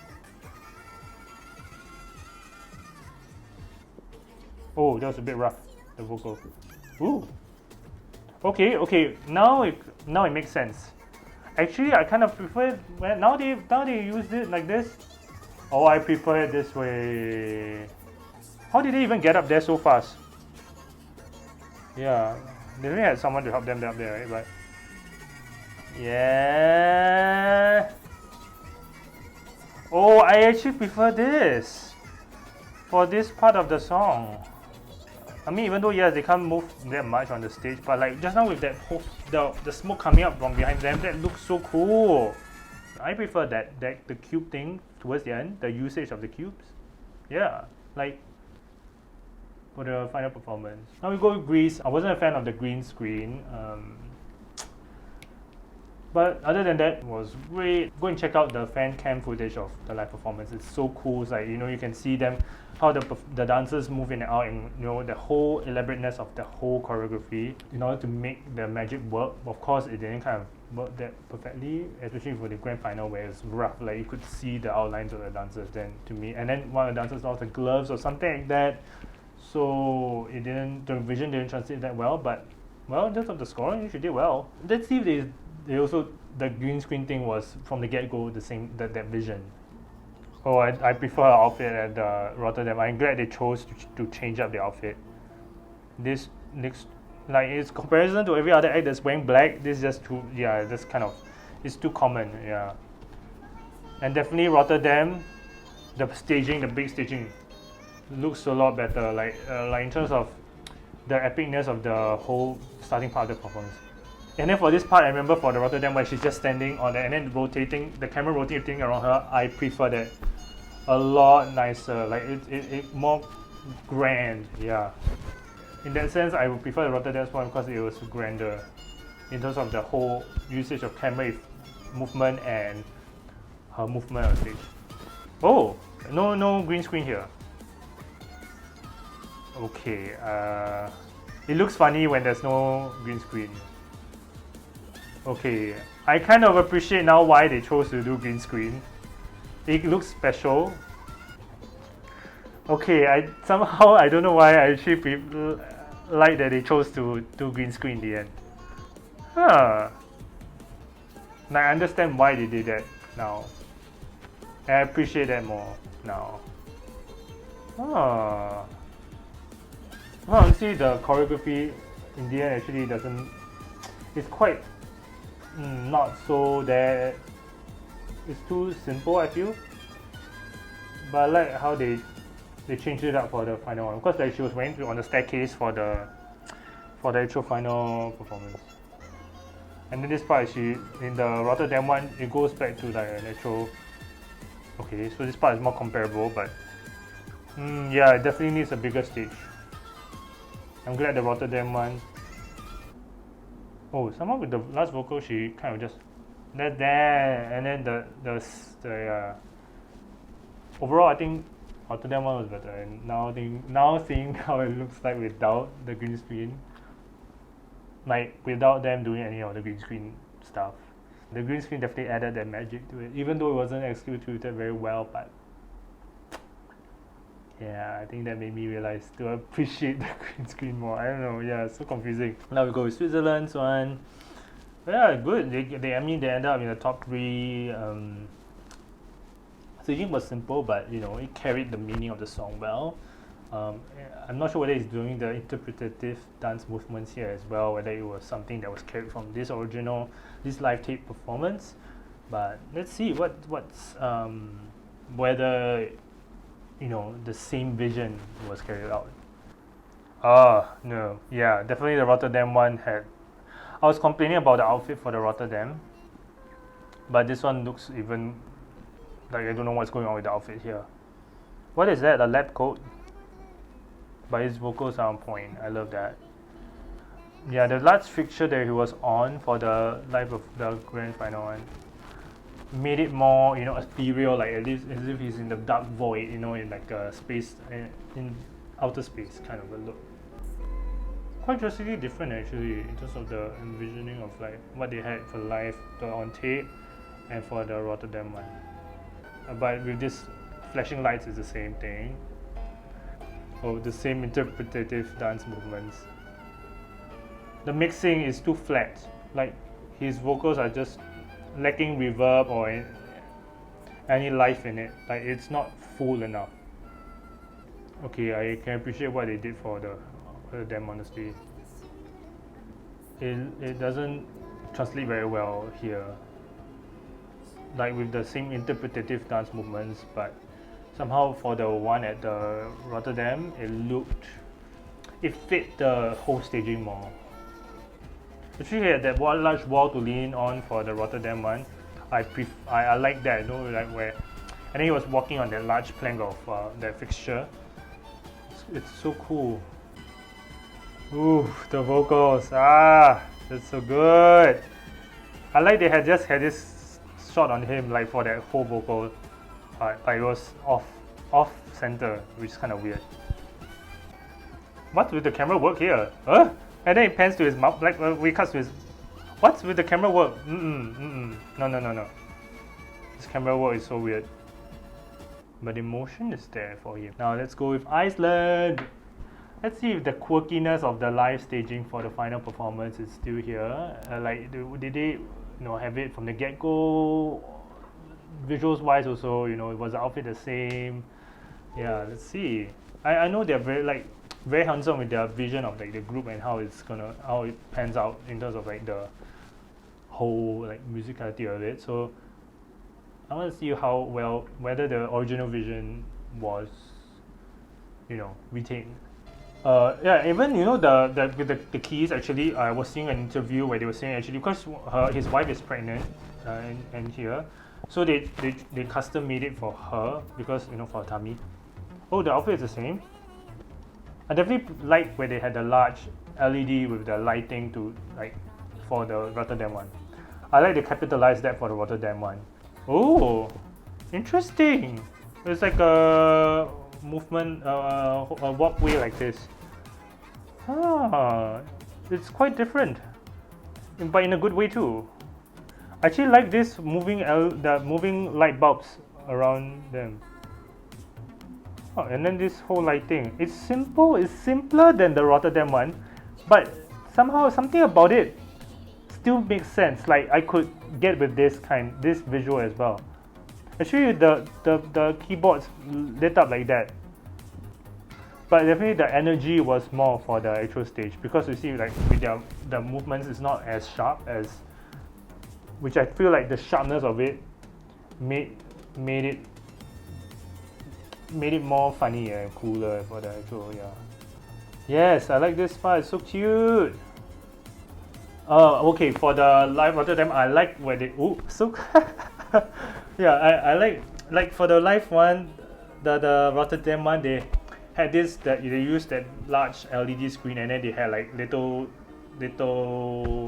Oh, that was a bit rough, the vocal. Ooh. Okay. Now it makes sense. Actually, I kind of prefer it when now they use it like this. Oh, I prefer it this way. How did they even get up there so fast? Yeah, they really had someone to help them up there, right? But yeah. Oh, I actually prefer this for this part of the song. I mean, even though yes, they can't move that much on the stage, but like just now with that whole the smoke coming up from behind them, that looks so cool. I prefer that the cube thing towards the end, the usage of the cubes. Yeah, like for the final performance. Now we go with Greece. I wasn't a fan of the green screen. But other than that, it was great. Go and check out the fan cam footage of the live performance. It's so cool. It's like you can see them, how the dancers move in and out, and the whole elaborateness of the whole choreography in order to make the magic work. Of course, it didn't kind of work that perfectly, especially for the grand final where it's rough. Like you could see the outlines of the dancers. Then to me, and then one of the dancers lost the gloves or something like that. So the vision didn't translate that well. But well, in terms of the scoring, she did well. Let's see if they also, the green screen thing was from the get-go the same, that vision. Oh, I prefer her outfit at Rotterdam. I'm glad they chose to change up the outfit. This looks like, it's comparison to every other act that's wearing black. This is just too, yeah, this kind of, it's too common, yeah. And definitely Rotterdam, the staging, the big staging, looks a lot better. Like in terms of the epicness of the whole starting part of the performance. And then for this part, I remember for the Rotterdam where she's just standing on it and then rotating, the camera rotating around her, I prefer that a lot nicer. Like it more grand, yeah. In that sense, I would prefer the Rotterdam one because it was grander in terms of the whole usage of camera movement and her movement on stage. Oh, no green screen here. Okay, it looks funny when there's no green screen. Okay, I kind of appreciate now why they chose to do green screen. It looks special. Okay, I don't know why I actually like that they chose to do green screen in the end. Huh. Now I understand why they did that now. I appreciate that more now. Well, honestly, the choreography in the end actually doesn't. It's quite not so that. It's too simple, I feel. But I like how they changed it up for the final one, because like she was went on the staircase for the actual final performance. And then this part, she in the Rotterdam one, it goes back to like an actual. Okay, so this part is more comparable, but yeah, it definitely needs a bigger stage. I'm glad the Rotterdam one. Oh, somehow with the last vocal, she kind of just there, and then the overall, I think Rotterdam one was better. And now seeing how it looks like without the green screen, like without them doing any of the green screen stuff. The green screen definitely added that magic to it, even though it wasn't executed very well, but yeah, I think that made me realize to appreciate the green screen more. I don't know, yeah, it's so confusing. Now we go with Switzerland's one. Yeah, good. They ended up in the top 3. Staging was simple, but you know, it carried the meaning of the song well. I'm not sure whether it's doing the interpretative dance movements here as well, whether it was something that was carried from this live tape performance. But let's see what's whether you know the same vision was carried out. No, yeah, definitely the Rotterdam one had. I was complaining about the outfit for the Rotterdam, but this one looks even like I don't know what's going on with the outfit here. What is that? A lab coat? But his vocals are on point. I love that. Yeah, the last fixture that he was on for the live of the grand final one made it more, you know, ethereal, like at least as if he's in the dark void, you know, in like a space, in outer space kind of a look. Quite drastically different actually in terms of the envisioning of like what they had for live on tape and for the Rotterdam one. But with this flashing lights is the same thing. Oh, the same interpretative dance movements. The mixing is too flat. Like his vocals are just lacking reverb or any life in it. Like it's not full enough. Okay, I can appreciate what they did for them honestly. It doesn't translate very well here. Like with the same interpretative dance movements, but somehow for the one at the Rotterdam, it fit the whole staging more. Actually, he had that large wall to lean on for the Rotterdam one. I like that, you know, like where, and then he was walking on that large plank of that fixture. It's so cool. Ooh, the vocals, that's so good. I like they had just had this shot on him like for that whole vocal. Like it was off center, which is kind of weird. What's with the camera work here? Huh? And then it pans to his mouth, like we cut to his. What's with the camera work? No. This camera work is so weird. But emotion is there for him. Now let's go with Iceland. Let's see if the quirkiness of the live staging for the final performance is still here. Like, did they have it from the get-go. Visuals wise also, was the outfit the same? Yeah, let's see. I know they're very handsome with their vision of like the group and how it pans out in terms of like the whole like musicality of it. So I want to see whether the original vision was retained. Yeah, even the keys, actually, I was seeing an interview where they were saying, actually, because his wife is pregnant, and here, so they custom made it for her, because for her tummy. Oh, the outfit is the same. I definitely like where they had the large LED with the lighting to for the Rotterdam one. I like to capitalize that for the Rotterdam one. Oh, interesting. It's like a movement, a walkway like this. It's quite different, but in a good way too. I actually like this the moving light bulbs around them. Oh, and then this whole lighting. It's simple. It's simpler than the Rotterdam one, but somehow something about it still makes sense. Like I could get with this visual as well. Actually, the keyboards lit up like that. But definitely the energy was more for the actual stage, because you see like with the movements is not as sharp as, which I feel like the sharpness of it made it more funny and cooler for the actual, yeah. Yes, I like this part, it's so cute. Okay, for the live Rotterdam, I like where they yeah, I like for the live one, the Rotterdam one, they had this, that they used that large LED screen, and then they had like little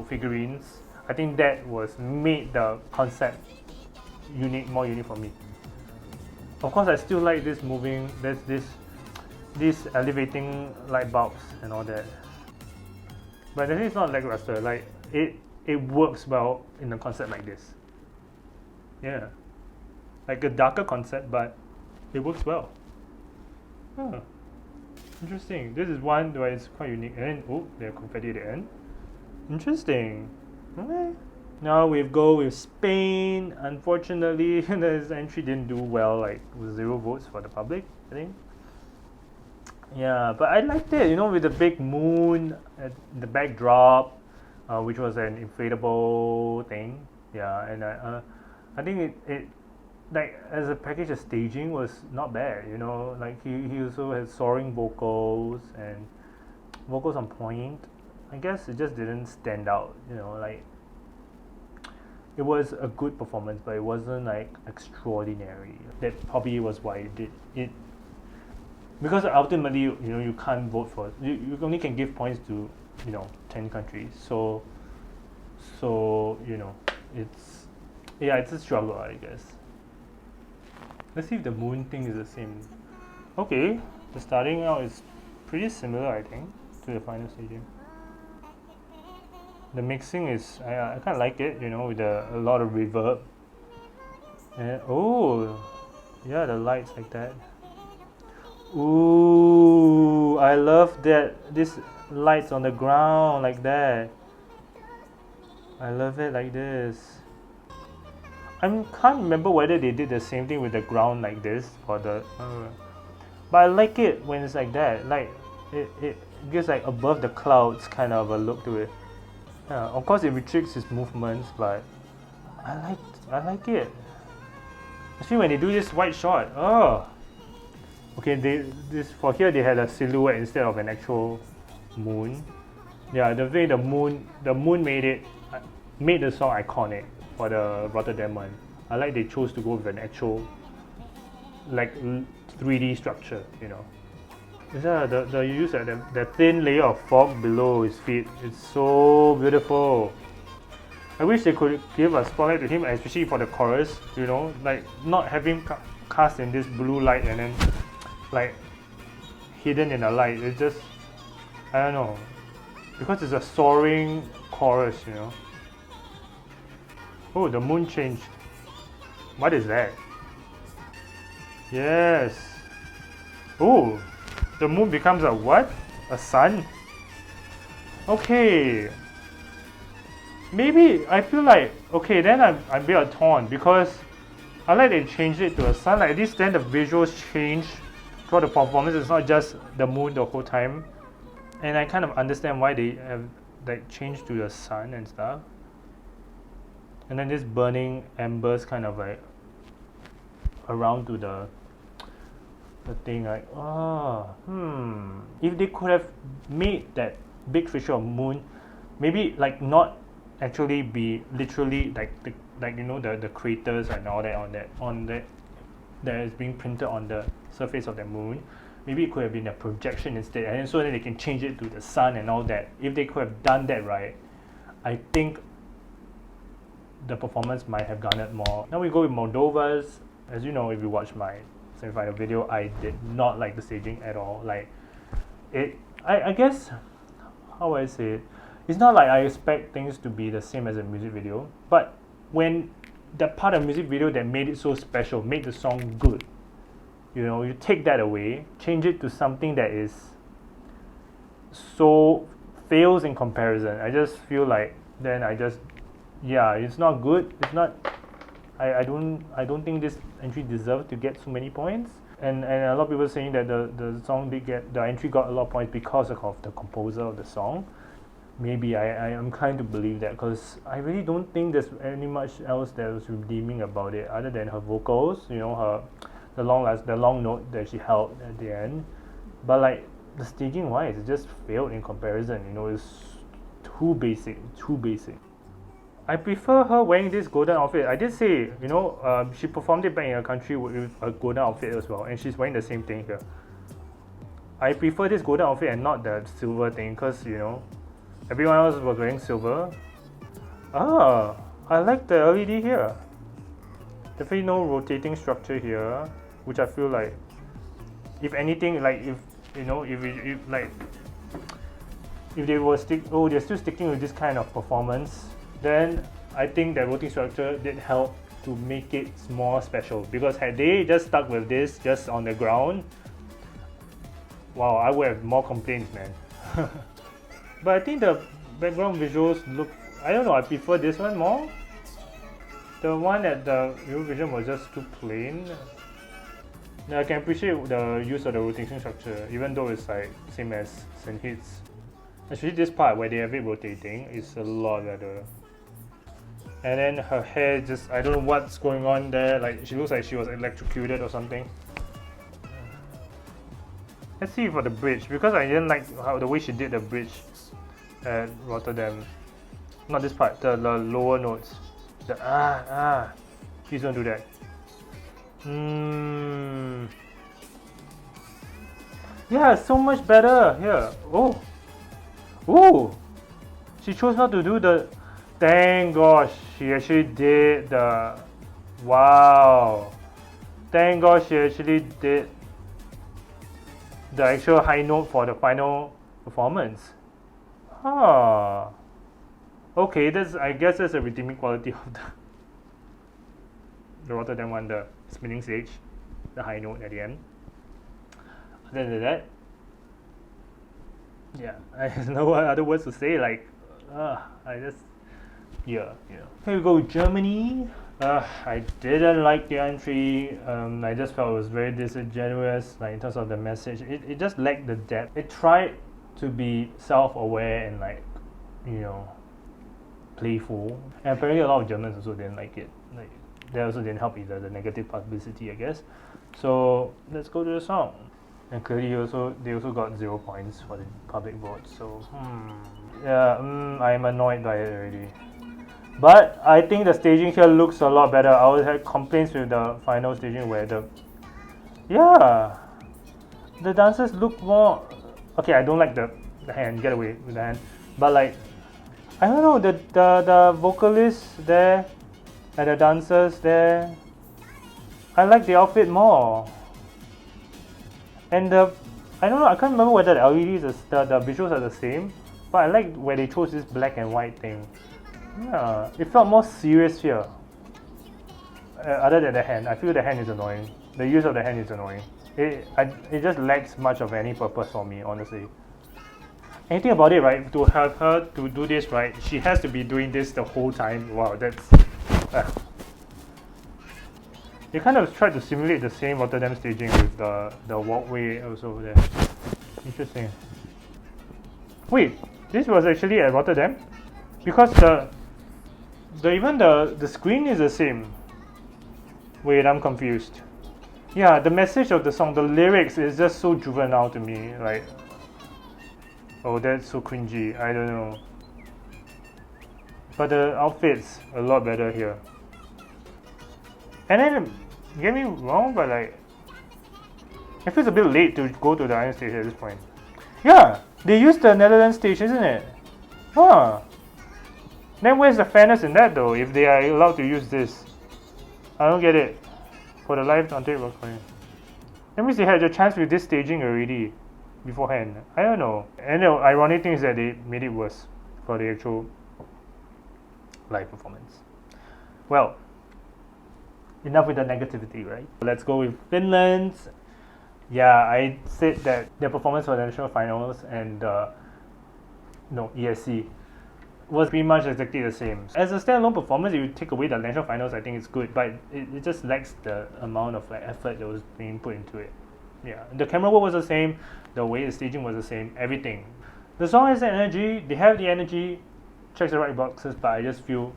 figurines. I think that made the concept more unique for me. Of course, I still like this moving. There's this elevating light bulbs and all that. But then it's not lackluster. Like it works well in a concept like this. Yeah, like a darker concept, but it works well. Huh. Interesting. This is one where it's quite unique. And then, there's confetti at the end. Interesting. Okay. Now we go with Spain. Unfortunately, this entry didn't do well. Like with 0 votes for the public, I think. Yeah, but I liked it. With the big moon at the backdrop, which was an inflatable thing. Yeah, and I think it like as a package of staging was not bad, like he also had soaring vocals and vocals on point. I guess it just didn't stand out, like it was a good performance, but it wasn't like extraordinary. That probably was why it did it, because ultimately you can't vote for, you only can give points to 10 countries, so it's a struggle, I guess. Let's see if the moon thing is the same. Okay, the starting out is pretty similar, I think, to the final staging. The mixing is, I kind of like it, with a lot of reverb. And yeah, the lights like that. Ooh, I love that. This lights on the ground like that. I love it like this. I can't remember whether they did the same thing with the ground like this for the, but I like it when it's like that. Like it gives like above the clouds kind of a look to it. Yeah, of course it restricts his movements, but I like it. Especially when they do this white shot. Okay, for here they had a silhouette instead of an actual moon. Yeah, the way the moon made the song iconic for the Rotterdam one. I like they chose to go with an actual like 3D structure, Yeah, the use of the thin layer of fog below his feet. It's so beautiful. I wish they could give a spotlight to him, especially for the chorus, like not having cast in this blue light and then like hidden in the light. It's just, I don't know, because it's a soaring chorus, Oh, the moon changed. What is that? Yes. Oh, the moon becomes a what? A sun? Okay. maybe I feel like, okay, then I'm a bit torn because I like they changed it to a sun. Like at least then the visuals change throughout the performance. It's not just the moon the whole time. And I kind of understand why they have like changed to the sun and stuff. And then this burning embers kind of like around to the thing, like, if they could have made that big fissure of moon, maybe like not actually be literally like the craters and all that on that is being printed on the surface of the moon. Maybe it could have been a projection instead, and so that they can change it to the sun and all that. If they could have done that right, I think the performance might have garnered more. Now we go with Moldova's. As you know, if you watch my semi-final video, I did not like the staging at all. Like I guess, how would I say it? It's not like I expect things to be the same as a music video, but when that part of music video that made it so special, made the song good, you take that away, change it to something that is so fails in comparison. I just feel like then it's not good. It's not. I don't think this entry deserved to get so many points. And a lot of people saying that the song did get, the entry got a lot of points because of the composer of the song. Maybe I am kind to believe that, because I really don't think there's any much else that was redeeming about it other than her vocals, the long note that she held at the end. But like the staging wise, it just failed in comparison. It's too basic. I prefer her wearing this golden outfit. I did say, she performed it back in her country with a golden outfit as well, and she's wearing the same thing here. I prefer this golden outfit and not the silver thing, because everyone else was wearing silver. I like the LED here. Definitely no rotating structure here, which I feel like, if anything, like if they were they're still sticking with this kind of performance, then I think that rotating structure did help to make it more special. Because had they just stuck with this just on the ground, wow, I would have more complaints, man. But I think the background visuals look, I don't know, I prefer this one more. The one at the Eurovision was just too plain. Now I can appreciate the use of the rotation structure, even though it's like same as St. Hit's. Actually, this part where they have it rotating is a lot better. And then her hair just, I don't know what's going on there, like she looks like she was electrocuted or something. Let's see for the bridge, because I didn't like the way she did the bridge at Rotterdam. Not this part, the lower notes. Please don't do that. Yeah, so much better here. She chose not to do the, thank gosh, she actually did the, wow. Thank gosh she actually did the actual high note for the final performance. Okay, I guess that's a redeeming quality of the Rotterdam one, the spinning stage, the high note at the end. Other than that, yeah, I have no other words to say. Like, Here we go, Germany. I didn't like the entry. I just felt it was very disingenuous, like in terms of the message. It just lacked the depth. It tried to be self-aware and like, playful. And apparently a lot of Germans also didn't like it. Like, that also didn't help either, the negative publicity, I guess. So let's go to the song. And clearly they also got 0 points for the public vote. So I'm annoyed by it already. But I think the staging here looks a lot better. I always had complaints with the final staging where the dancers look more, okay, I don't like the hand, get away with the hand. But like, I don't know, the vocalists there and the dancers there, I like the outfit more. And I don't know, I can't remember whether the LEDs, the visuals are the same, but I like where they chose this black and white thing. Yeah, it felt more serious here. Other than the hand, I feel the hand is annoying. The use of the hand is annoying. It just lacks much of any purpose for me, honestly. anything about it, right? To have her to do this, right? She has to be doing this the whole time. Wow, that's. They kind of tried to simulate the same Rotterdam staging with the walkway also there. Interesting. Wait, this was actually at Rotterdam, because even the screen is the same. Wait, I'm confused. Yeah, the message of the song, the lyrics is just so juvenile to me. Like, oh, that's so cringy. I don't know. But the outfit's a lot better here. And then, get me wrong, but like, it feels a bit late to go to the Iron Stage at this point. Yeah, they used the Netherlands stage, isn't it? Huh. Then where's the fairness in that though, if they are allowed to use this? I don't get it. For the live on tape recording. That means they had a chance with this staging already beforehand. I don't know. And the ironic thing is that they made it worse for the actual live performance. Well, enough with the negativity, right? Let's go with Finland. Yeah, I said that their performance for the national finals and ESC was pretty much exactly the same. As a standalone performance, if you take away the national finals, I think it's good, but it just lacks the amount of like effort that was being put into it. Yeah, the camera work was the same, the way the staging was the same, everything. The song has the energy, they have the energy, checks the right boxes, but I just feel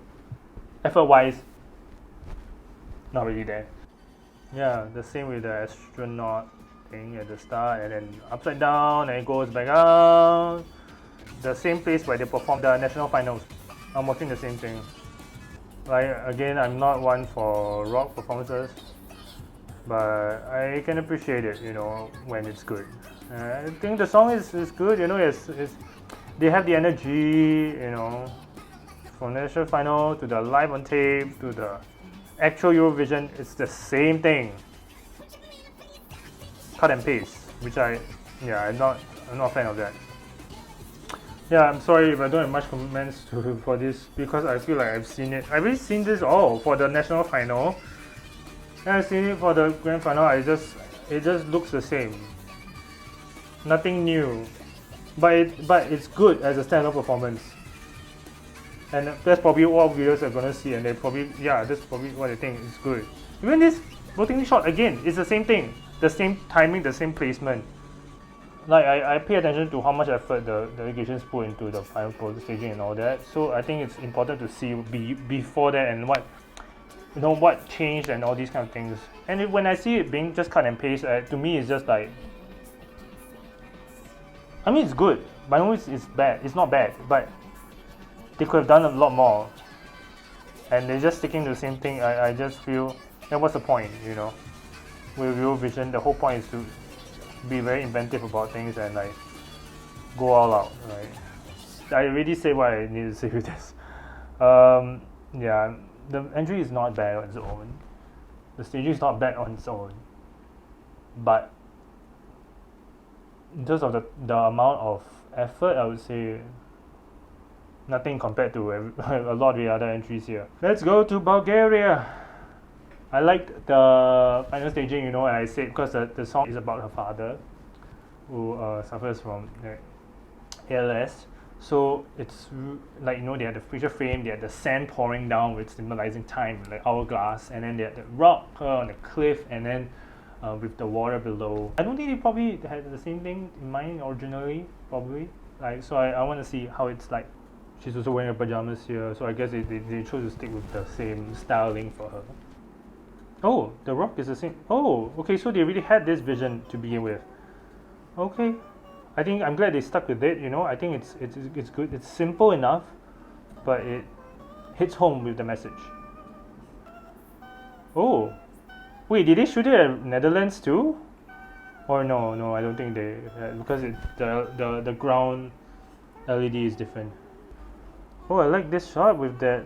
effort-wise, not really there. Yeah, the same with the astronaut thing at the start, and then upside down, and it goes back out. The same place where they performed the national finals. I'm watching the same thing. Like, again, I'm not one for rock performances, but I can appreciate it, when it's good. I think the song is good, they have the energy, from the national final to the live on tape to the actual Eurovision, it's the same thing. Cut and paste, which I'm not a fan of that. Yeah, I'm sorry if I don't have much comments for this, because I feel like I've seen it. I've already seen this all for the national final. And I've seen it for the grand final. It just looks the same. Nothing new. But it's good as a standalone performance. And that's probably all viewers are gonna see, and they probably that's probably what they think is good. Even this voting shot again, it's the same thing. The same timing, the same placement. Like I pay attention to how much effort the delegations put into the final staging and all that. So I think it's important to see before that and what changed and all these kind of things. And when I see it being just cut and paste, to me it's just like, I mean it's good, but I know it's bad. It's not bad, but they could have done a lot more. And they're just sticking to the same thing. I just feel, what's the point, With Eurovision, the whole point is to be very inventive about things and like go all out, right? I already said what I need to say with this. The entry is not bad on its own. The staging is not bad on its own. But in terms of the amount of effort, I would say nothing compared to a lot of the other entries here. Let's go to Bulgaria. I liked the final staging, and I said because the song is about her father who suffers from ALS. So it's like, they had the picture frame, they had the sand pouring down with symbolizing time, like hourglass, and then they had the rock on the cliff, and then with the water below. I don't think they probably had the same thing in mind originally, probably. So I want to see how it's like. She's also wearing her pajamas here, so I guess they chose to stick with the same styling for her. Oh, the rock is the same. Oh, okay, so they really had this vision to begin with. Okay, I'm glad they stuck with it. I think it's good. It's simple enough, but it hits home with the message. Oh, wait, did they shoot it at Netherlands too? Or no, I don't think they, because the ground LED is different. Oh, I like this shot with that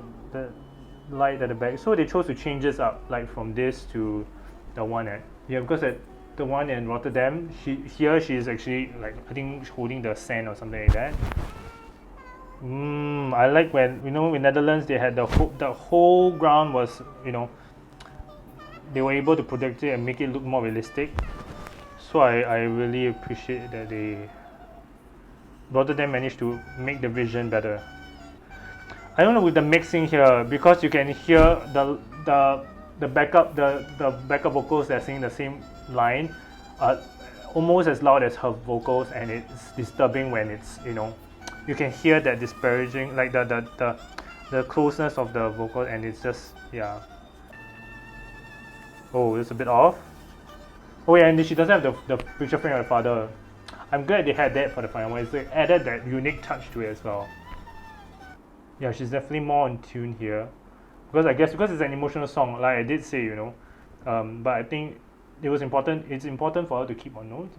light at the back. So they chose to change this up, like from this to the one because at the one in Rotterdam, she's actually like, I think, holding the sand or something like that. I like when in Netherlands they had the whole ground was they were able to project it and make it look more realistic. So I really appreciate that Rotterdam managed to make the vision better. I don't know with the mixing here, because you can hear the backup vocals that sing the same line almost as loud as her vocals, and it's disturbing when it's, you know, you can hear that disparaging, like the closeness of the vocal, and it's just, yeah. Oh, it's a bit off. Oh yeah, and she doesn't have the picture frame of the father. I'm glad they had that for the final one. It's added that unique touch to it as well. Yeah, she's definitely more in tune here, because I guess because it's an emotional song, like I did say, you know, but I think it was important. It's important for her to keep on note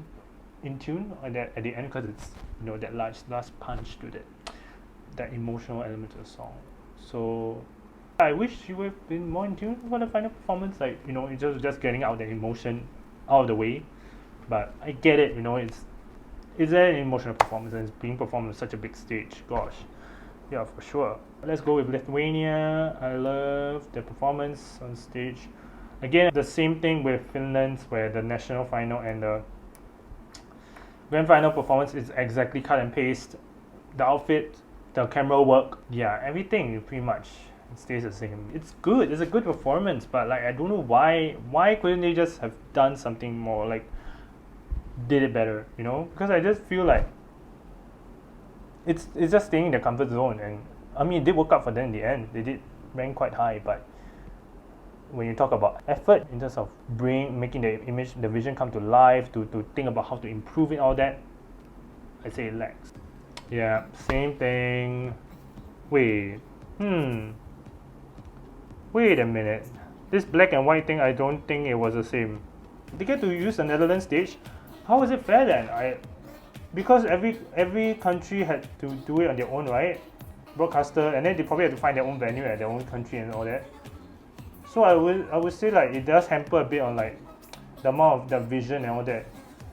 in tune at the end, because it's, you know, that last punch to that emotional element of the song. So I wish she would have been more in tune for the final performance, like, you know, it's just getting out the emotion out of the way. But I get it, you know, it's an emotional performance and it's being performed on such a big stage. Gosh, yeah, for sure. Let's go with Lithuania. I love the performance on stage. Again, the same thing with Finland, where the national final and the grand final performance is exactly cut and paste. The outfit, the camera work, yeah, everything pretty much stays the same. It's good. It's a good performance, but like I don't know why couldn't they just have done something more, like did it better, you know? Because I just feel like it's just staying in their comfort zone, and I mean it did work out for them in the end. They did rank quite high, but when you talk about effort in terms of making the vision come to life, to think about how to improve it, all that, I say it lacks. Yeah, same thing. Wait a minute. This black and white thing, I don't think it was the same. They get to use the Netherlands stage. How is it fair then? Because every country had to do it on their own, right? Broadcaster, and then they probably had to find their own venue at their own country and all that. So I would say like it does hamper a bit on like the amount of the vision and all that.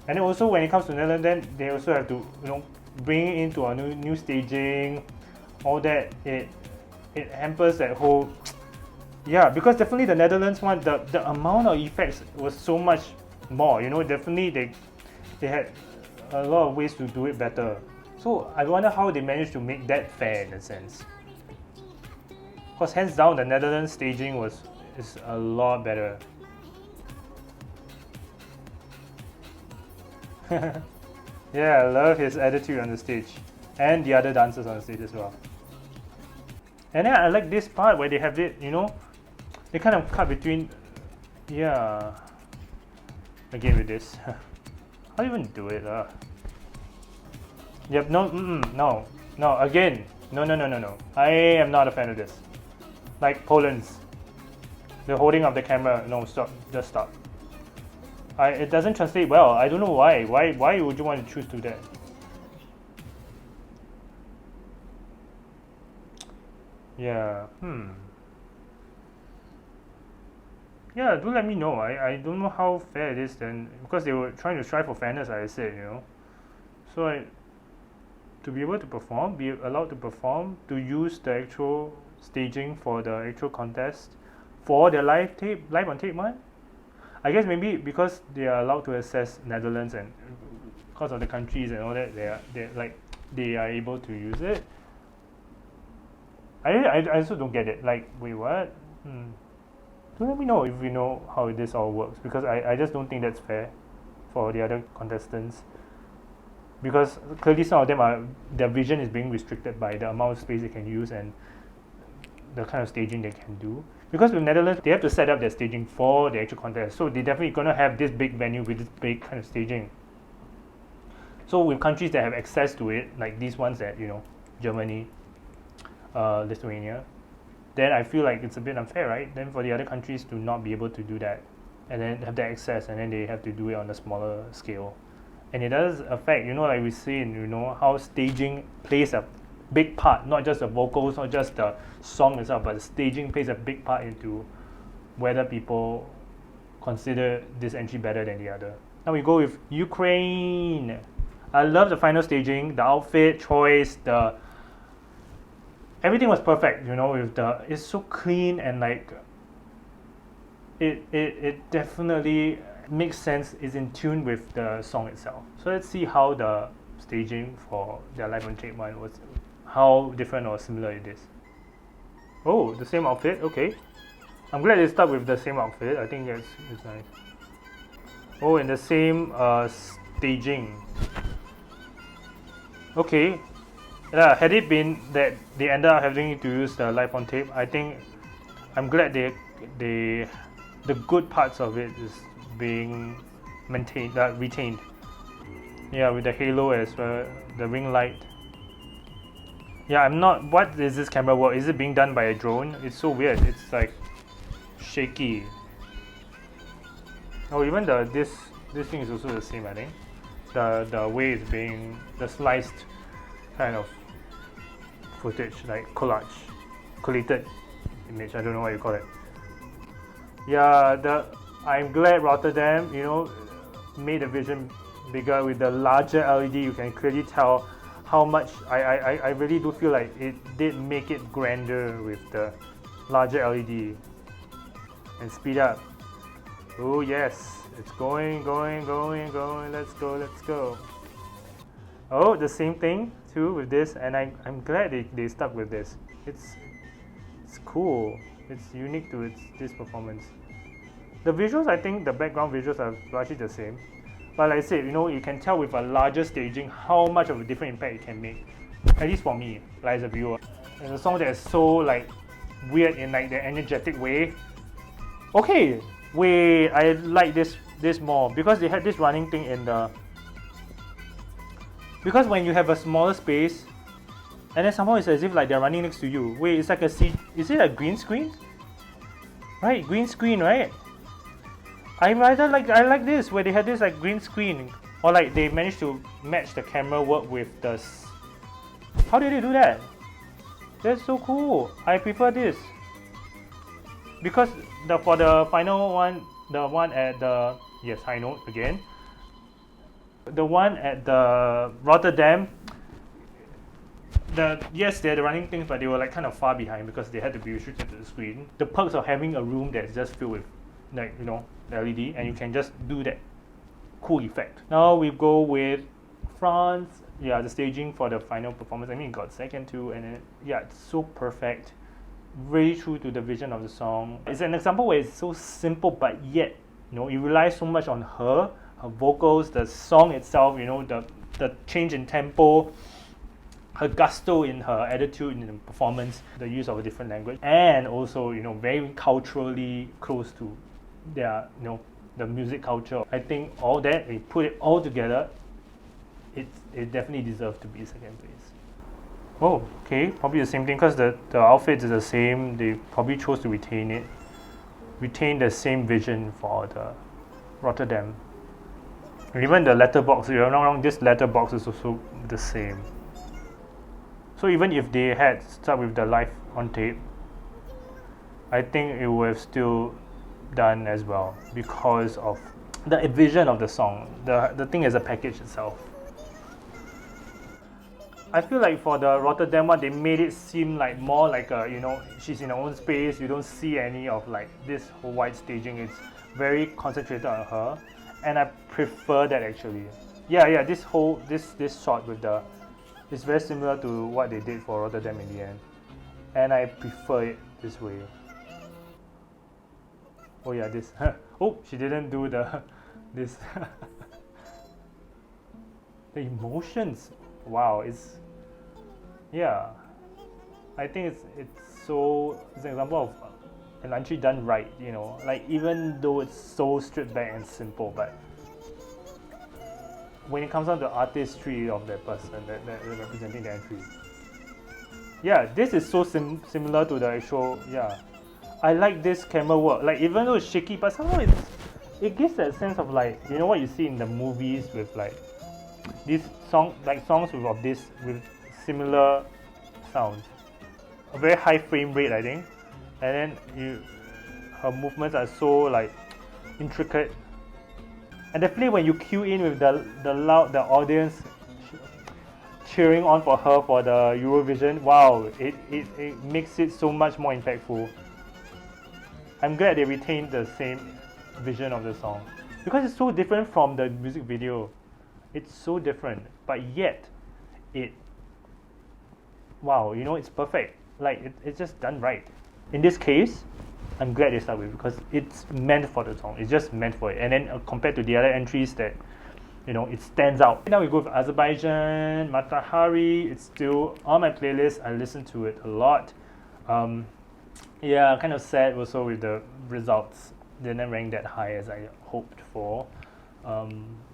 And then also when it comes to Netherlands, then they also have to, you know, bring it into a new staging, all that. It hampers that whole, yeah, because definitely the Netherlands one, the amount of effects was so much more, you know. Definitely they had a lot of ways to do it better. So I wonder how they managed to make that fair in a sense. Because hands down, the Netherlands staging is a lot better. Yeah, I love his attitude on the stage, and the other dancers on the stage as well. And then I like this part where they have it, you know, they kind of cut between, yeah. Again with this, how do you even do it? Yep, no, again, no. I am not a fan of this. Like Poland's, the holding of the camera, no, stop, just stop. It doesn't translate well. I don't know why. Why would you want to choose to do that? Yeah, Yeah, do let me know. I don't know how fair it is then, because they were trying to strive for fairness, like I said, you know. So to be able to perform, be allowed to perform, to use the actual staging for the actual contest, for their live on tape one. I guess maybe because they are allowed to access Netherlands, and because of the countries and all that, they are able to use it. I also don't get it. Like, wait, what? So let me know if you know how this all works, because I just don't think that's fair for the other contestants, because clearly some of them their vision is being restricted by the amount of space they can use and the kind of staging they can do. Because with Netherlands, they have to set up their staging for the actual contest, so they're definitely gonna have this big venue with this big kind of staging. So with countries that have access to it, like these ones that, you know, Germany, Lithuania, then I feel like it's a bit unfair, right? Then for the other countries to not be able to do that, and then have the access, and then they have to do it on a smaller scale. And it does affect, you know, like we see, you know, how staging plays a big part, not just the vocals, not just the song itself, but the staging plays a big part into whether people consider this entry better than the other. Now we go with Ukraine. I love the final staging, the outfit choice, everything was perfect, you know, with it's so clean, and like it definitely makes sense, is in tune with the song itself. So let's see how the staging for their live on tape one was how different or similar it is. Oh, the same outfit. Okay, I'm glad they stuck with the same outfit. I think it's nice. Oh, and the same staging. Okay. Yeah, had it been that they ended up having to use the live on tape, I think I'm glad the good parts of it is being maintained, retained. Yeah, with the halo as well, the ring light. Yeah, I'm not. What is this camera work? Is it being done by a drone? It's so weird. It's like shaky. Oh, even this thing is also the same. I think the way it's being the sliced kind of footage, like collated image. I don't know what you call it. Yeah, I'm glad Rotterdam, made the vision bigger with the larger LED. You can clearly tell how much I really do feel like it did make it grander with the larger LED and speed up. Oh yes, it's going. Let's go. Oh, the same thing too with this, and I'm glad they stuck with this. It's cool. It's unique to this performance. The visuals, I think the background visuals are largely the same. But like I said, you can tell with a larger staging how much of a different impact it can make. At least for me, like as a viewer. And a song that is so like weird in like the energetic way. Okay, wait, I like this more because they had this running thing in the. Because when you have a smaller space, and then somehow it's as if like they're running next to you. Wait, it's like is it a green screen? Right, green screen, right? I like this where they had this like green screen, or like they managed to match the camera work with the. How did they do that? That's so cool. I prefer this because for the final one, the one at the high note again. The one at the Rotterdam. They're the running things, but they were like kind of far behind because they had to be restricted to the screen. The perks of having a room that's just filled with like LED, and you can just do that cool effect. Now we go with France. Yeah, the staging for the final performance. I mean, it got second too, and then, yeah, it's so perfect, really true to the vision of the song. It's an example where it's so simple, but yet it relies so much on her vocals, the song itself. The change in tempo, her gusto in her attitude in the performance, the use of a different language, and also very culturally close to their the music culture. I think all that, we put it all together, it definitely deserves to be second place. Oh, okay, probably the same thing because the outfits is the same. They probably chose to retain the same vision for the Rotterdam. And even the letterbox, if I'm not wrong, this letterbox is also the same. So even if they had stuck with the live on tape, I think it would have still done as well because of the vision of the song. The thing as a package itself. I feel like for the Rotterdam one, they made it seem like more like a she's in her own space. You don't see any of like this whole wide staging. It's very concentrated on her, and I prefer that actually. Yeah. This shot with the. It's very similar to what they did for Rotterdam in the end, and I prefer it this way. Oh yeah, this. Oh, she didn't do this. The emotions. Wow, I think it's an example of an entry done right. Like even though it's so stripped back and simple, but when it comes down to artistry of that person that representing the entry. Yeah, this is so similar to the actual. Yeah, I like this camera work. Like even though it's shaky, but somehow it gives that sense of like what you see in the movies with like these songs with similar sounds. A very high frame rate, I think, and then her movements are so like intricate. And definitely when you cue in with the audience cheering on for her for the Eurovision, wow, it makes it so much more impactful. I'm glad they retained the same vision of the song because it's so different from the music video. It's so different, but yet wow, you know, it's perfect. Like it's just done right. In this case, I'm glad they start with, because it's meant for the song. It's just meant for it. And then compared to the other entries that, you know, it stands out. Now we go with Azerbaijan, Matahari. It's still on my playlist. I listen to it a lot. Yeah, kind of sad also with the results. Didn't rank that high as I hoped for.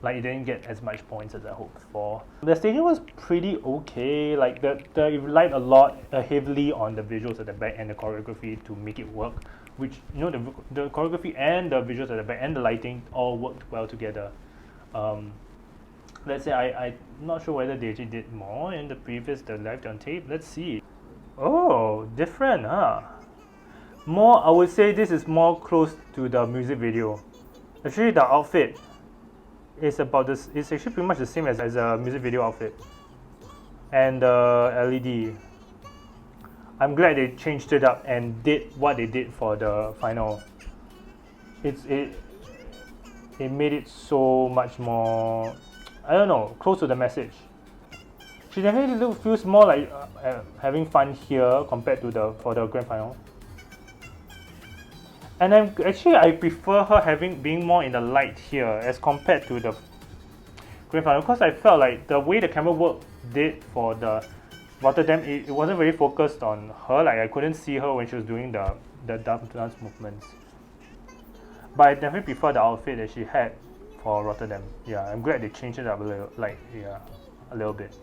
Like it didn't get as much points as I hoped for. The staging was pretty okay. Like it relied a lot heavily on the visuals at the back and the choreography to make it work. Which, you know, the choreography and the visuals at the back and the lighting all worked well together. Let's say I'm not sure whether they actually did more in the previous, the live on tape. Let's see. Oh, different, huh? More, I would say this is more close to the music video. Actually, the outfit is about this. It's actually pretty much the same as a music video outfit. And the LED. I'm glad they changed it up and did what they did for the final. It made it so much more, I don't know, close to the message. She definitely feels more like having fun here compared to for the grand final. And I prefer her being more in the light here as compared to the grand final, because I felt like the way the camera work did for the Rotterdam, it wasn't very focused on her. Like I couldn't see her when she was doing the dance movements. But I definitely prefer the outfit that she had for Rotterdam. Yeah, I'm glad they changed it up a little, a little bit.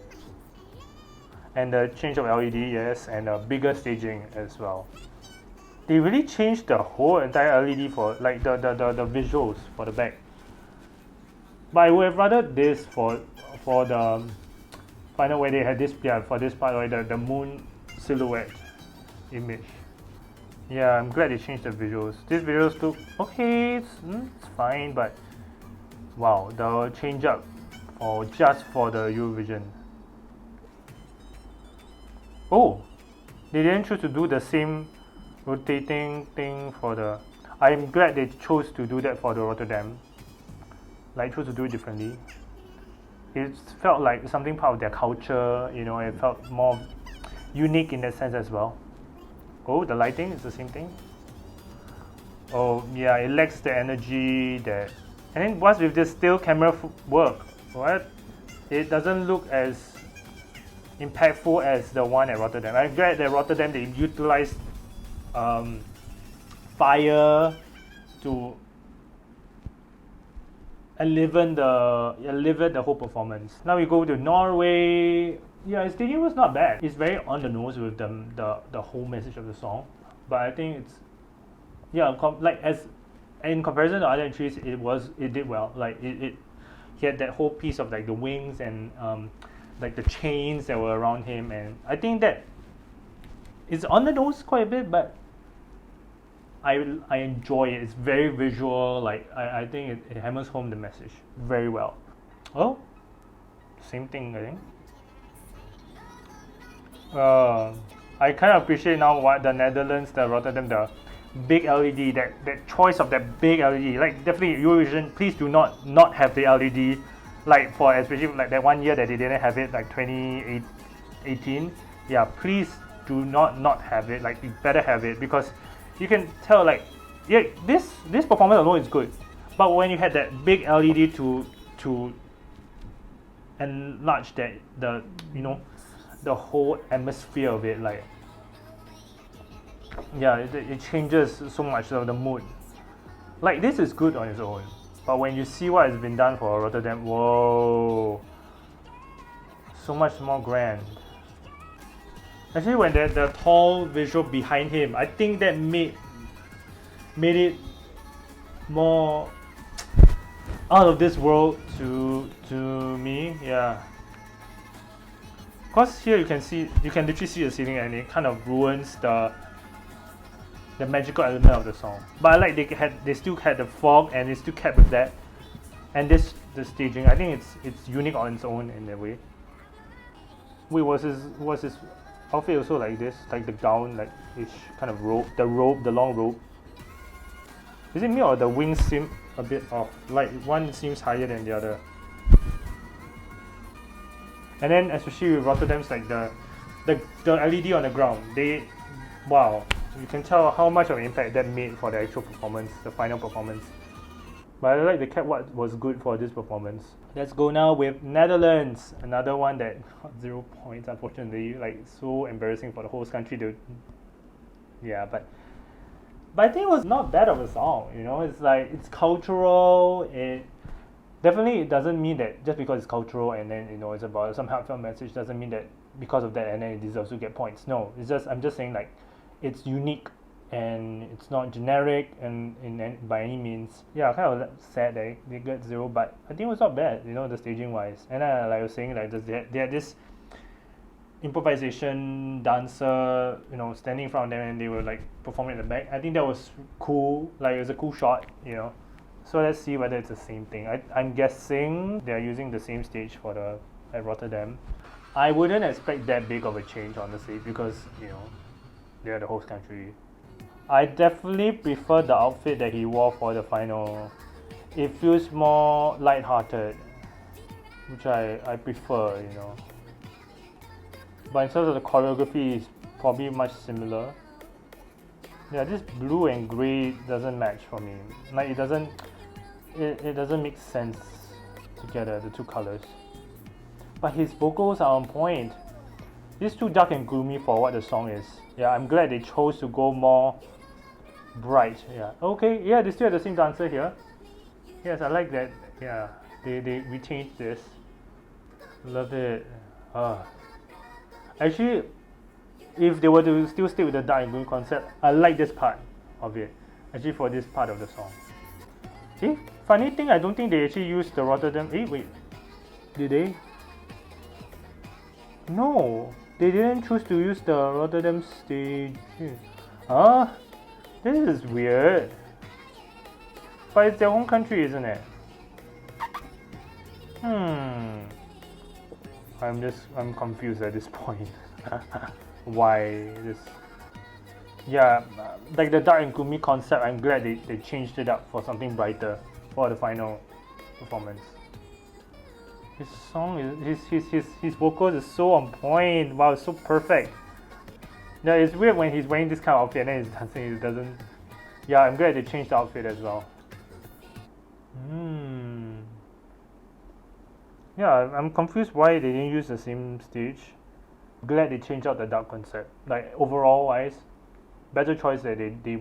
And the change of LED, yes, and a bigger staging as well. They really changed the whole entire LED for like the visuals for the back. But I would have rather this for the final, where they had this, for this part, right, the moon silhouette image. Yeah, I'm glad they changed the visuals. These visuals look okay, it's fine, but wow, the change up just for the Eurovision. Oh, they didn't choose to do the same rotating thing for the. I'm glad they chose to do that for the Rotterdam. Like, chose to do it differently. It felt like something part of their culture, you know, it felt more unique in that sense as well. Oh, the lighting is the same thing. Oh, yeah, it lacks the energy that. And then what's with this still camera work? What? It doesn't look as impactful as the one at Rotterdam. I'm glad that Rotterdam, they utilized fire to enliven the whole performance. Now we go to Norway. Yeah, its staging was not bad. It's very on the nose with the whole message of the song, but I think it's, yeah, like as in comparison to other entries, it did well. Like it had that whole piece of like the wings and like the chains that were around him, and I think that it's on the nose quite a bit, but I enjoy it. It's very visual. Like I think it hammers home the message very well. Oh, same thing, I think. I kind of appreciate now what the Netherlands, the Rotterdam, the big LED, that choice of that big LED. Like definitely Eurovision, please do not have the LED. Like for especially like that one year that they didn't have it, like 2018. Yeah, please do not have it. Like you better have it, because you can tell, like, yeah, this performance alone is good, but when you had that big LED to enlarge that, the whole atmosphere of it, like, yeah, it changes so much of the mood. Like this is good on its own, but when you see what has been done for Rotterdam, whoa, so much more grand. Actually, when the tall visual behind him, I think that made it more out of this world to me. Yeah, because here you can literally see the ceiling, and it kind of ruins the magical element of the song. But I like they still had the fog, and they still kept with that. And the staging, I think it's unique on its own in a way. Wait, was his outfit also like this, like the gown, like ish kind of robe, the long robe? Is it me, or the wings seem a bit off? Like one seems higher than the other. And then especially with Rotterdam's like the LED on the ground, wow, you can tell how much of an impact that made for the actual performance, the final performance. But I like they kept what was good for this performance. Let's go now with Netherlands, another one that got 0 points, unfortunately. Like, so embarrassing for the host country to, yeah, but I think it was not bad of a song, you know. It's like, it's cultural. It doesn't mean that just because it's cultural and then, you know, it's about some heartfelt message doesn't mean that because of that and then it deserves to get points. No, it's just, I'm just saying like it's unique and it's not generic and by any means. Yeah, kind of sad that they got 0, but I think it was not bad, you know, the staging wise. And like I was saying, like they had this improvisation dancer, you know, standing in front of them and they were like performing at the back. I think that was cool. Like, it was a cool shot, you know. So let's see whether it's the same thing. I'm guessing they're using the same stage at Rotterdam. I wouldn't expect that big of a change, honestly, because, you know, they're the host country. I definitely prefer the outfit that he wore for the final. It feels more light-hearted, which I prefer, you know. But in terms of the choreography, it's probably much similar. Yeah, this blue and grey doesn't match for me. Like, it doesn't make sense together, the two colors. But his vocals are on point. It's too dark and gloomy for what the song is. Yeah, I'm glad they chose to go more bright. Yeah, okay, yeah, they still have the same dancer here. Yes, I like that. Yeah, they retained this. Love it. Actually, if they were to still stay with the dark and gloomy concept, I like this part of it. Actually, for this part of the song. Funny thing, I don't think they actually used the Rotterdam. Wait, did they? No, they didn't choose to use the Rotterdam stage. This is weird. But it's their own country, isn't it? I'm confused at this point. Why this? Yeah, like the dark and gloomy concept, I'm glad they changed it up for something brighter for the final performance. His song is his vocals is so on point. Wow, it's so perfect. Yeah, it's weird when he's wearing this kind of outfit and then he's dancing. It doesn't. Yeah, I'm glad they changed the outfit as well. Yeah, I'm confused why they didn't use the same stage. Glad they changed out the dark concept. Like, overall wise, better choice that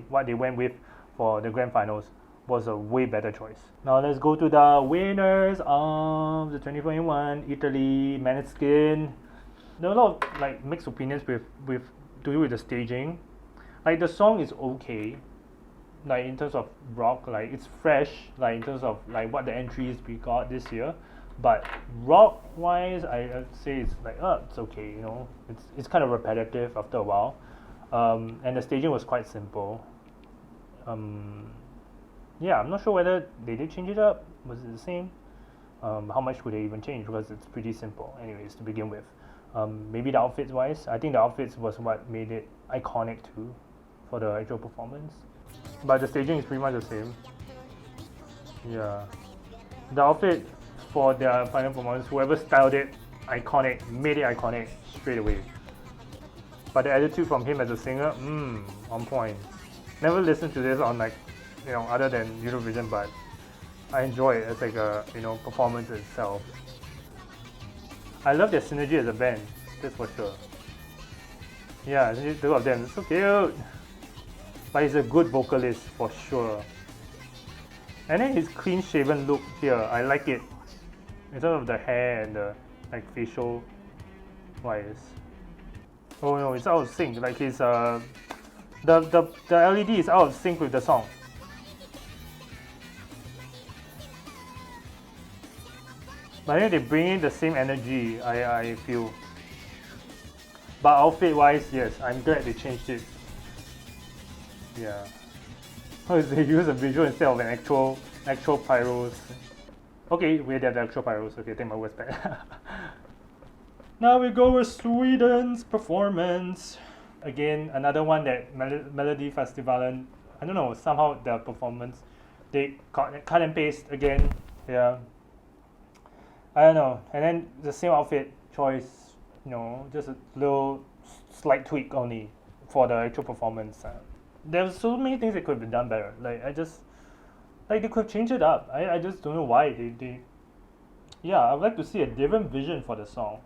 what they went with for the grand finals was a way better choice. Now let's go to the winners of the 2021 Italy Måneskin. There are a lot of like mixed opinions with to do with the staging. Like, the song is okay, like in terms of rock, like it's fresh, like in terms of like what the entries we got this year. But rock wise, I'd say it's like it's okay, you know. It's kind of repetitive after a while. And the staging was quite simple. Yeah, I'm not sure whether they did change it up. Was it the same? How much would they even change? Because it's pretty simple anyways to begin with. Maybe the outfits wise, I think the outfits was what made it iconic too for the actual performance. But the staging is pretty much the same. Yeah, the outfit for their final performance, whoever styled it iconic, made it iconic straight away. But the attitude from him as a singer, on point. Never listened to this on like, you know, other than Eurovision, but I enjoy it as like a, you know, performance itself. I love their synergy as a band, that's for sure. Yeah, the two of them, so cute. But he's a good vocalist for sure. And then his clean shaven look here, I like it. In terms of the hair and the like facial wise. Oh no, it's out of sync. Like his the LED is out of sync with the song. But then they bring in the same energy, I feel. But outfit wise, yes, I'm glad they changed it. Yeah. How is they use a visual instead of an actual pyros? Okay, we have the actual pyros. Okay, take my words back. Now we go with Sweden's performance. Again, another one that Melody Festivalen, I don't know, somehow the performance, they cut and paste again. Yeah. I don't know. And then the same outfit choice, just a little slight tweak only for the actual performance. There's so many things that could have been done better. They could have changed it up. I just don't know why they yeah, I would like to see a different vision for the song,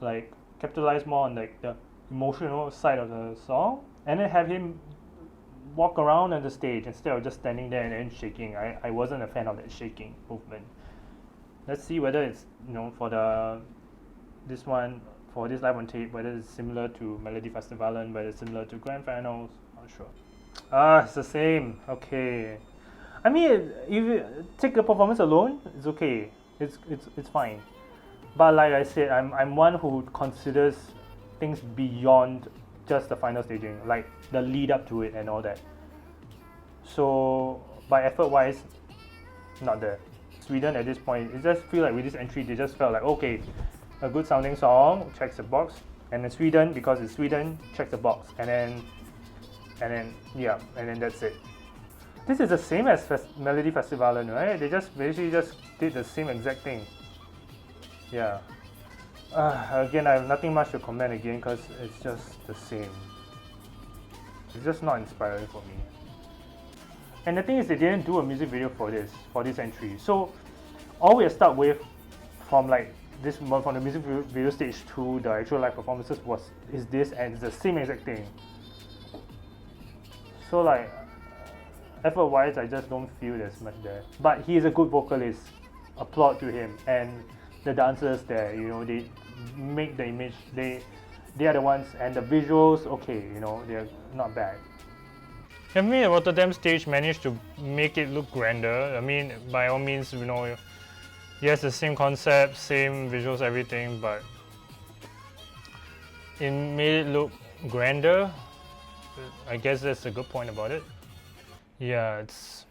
like capitalize more on like the emotional side of the song, and then have him walk around on the stage instead of just standing there and then shaking. I wasn't a fan of that shaking movement. Let's see whether it's for this live on tape, whether it's similar to Melody Festivalen, whether it's similar to Grand Finals. Not sure. It's the same. Okay. I mean, if you take the performance alone, it's okay. It's fine. But like I said, I'm one who considers things beyond just the final staging, like the lead up to it and all that. So by effort wise, not there. Sweden at this point, it just feel like with this entry, they just felt like, okay, a good sounding song, checks the box, and then Sweden, because it's Sweden, checks the box, and then that's it. This is the same as Melody Festivalen, right? They just basically just did the same exact thing. Yeah. Again, I have nothing much to comment again because it's just the same. It's just not inspiring for me. And the thing is, they didn't do a music video for this entry. So all we are stuck with from the music video stage to the actual live performances is this, and it's the same exact thing. So like, effort wise, I just don't feel there's much there. But he is a good vocalist. Applaud to him. And the dancers there, they make the image. They are the ones, and the visuals, okay, they're not bad. I mean, the Rotterdam stage managed to make it look grander. I mean, by all means, yes, the same concept, same visuals, everything, but it made it look grander. I guess that's a good point about it. Yeah, it's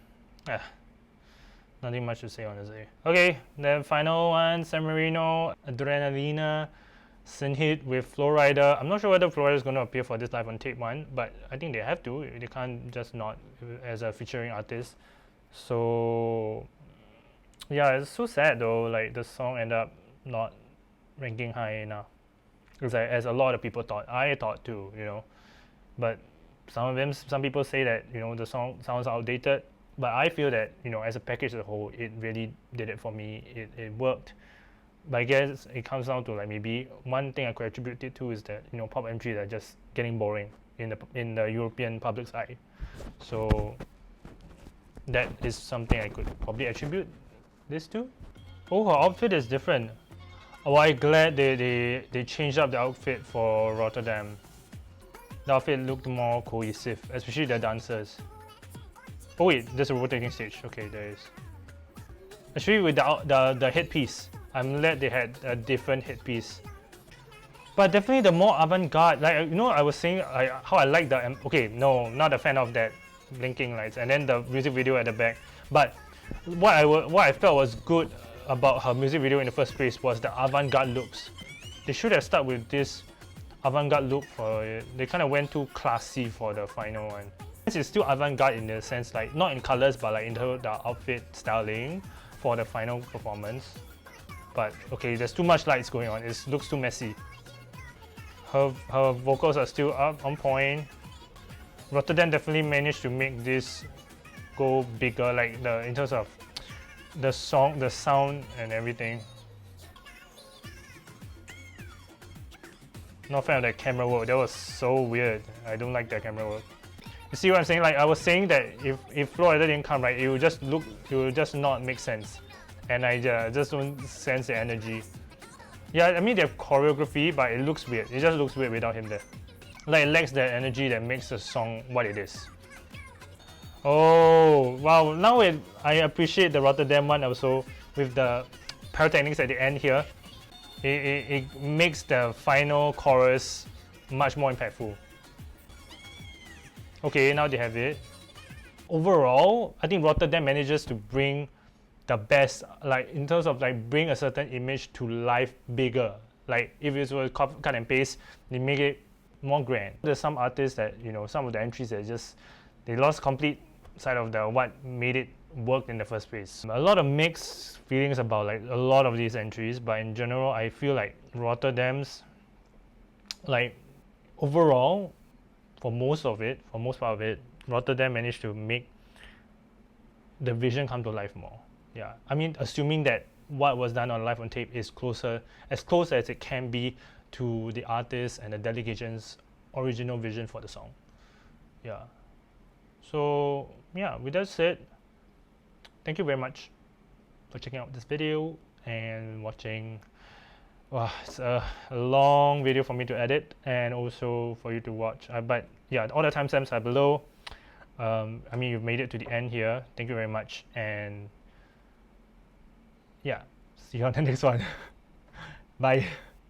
nothing much to say honestly. Okay, then final one, San Marino, Adrenalina, Synhit with Flowrider. I'm not sure whether Flowrider is going to appear for this live on tape one, but I think they have to. They can't just not as a featuring artist. So yeah, it's so sad though. Like the song ended up not ranking high enough. It's like, as a lot of people thought. I thought too, but some people say that the song sounds outdated, but I feel that as a package as a whole, it really did it for me. It worked. But I guess it comes down to like maybe one thing I could attribute it to is that pop entries are just getting boring in the European public's eye. So that is something I could probably attribute this to. Oh, her outfit is different. Oh, I'm glad they changed up the outfit for Rotterdam. The outfit looked more cohesive, especially the dancers. Oh wait, there's a rotating stage. Okay, there is. Especially with the headpiece. I'm glad they had a different headpiece. But definitely the more avant-garde, like I was saying how I like the okay, no, not a fan of that blinking lights, and then the music video at the back. But what I felt was good about her music video in the first place was the avant-garde looks. They should have started with this avant-garde look for it. They kind of went too classy for the final one. It's still avant-garde in the sense, like not in colors, but like in the outfit styling for the final performance. But okay, there's too much lights going on. It looks too messy. Her vocals are still up on point. Rotterdam definitely managed to make this go bigger, like in terms of the song, the sound, and everything. Not a fan of that camera work. That was so weird. I don't like that camera work. You see what I'm saying? Like I was saying that if Florida didn't come, right, it would just not make sense. And I just don't sense the energy. Yeah, I mean they have choreography, but it looks weird. It just looks weird without him there. Like it lacks that energy that makes the song what it is. Oh wow! Now I appreciate the Rotterdam one also with the pyrotechnics at the end here. It makes the final chorus much more impactful. Okay, now they have it. Overall, I think Rotterdam manages to bring the best, like in terms of like bring a certain image to life bigger. Like if it was cut and paste, they make it more grand. There's some artists that some of the entries that they lost complete sight of what made it worked in the first place. A lot of mixed feelings about like a lot of these entries, but in general, I feel like Rotterdam's, like overall, for most part of it, Rotterdam managed to make the vision come to life more. Yeah, I mean, assuming that what was done on live on tape is as close as it can be to the artist and the delegations' original vision for the song. Yeah. So yeah, with that said, thank you very much for checking out this video and watching. Wow, it's a long video for me to edit and also for you to watch. But yeah, all the timestamps are below. I mean, you've made it to the end here. Thank you very much, and yeah, see you on the next one. Bye.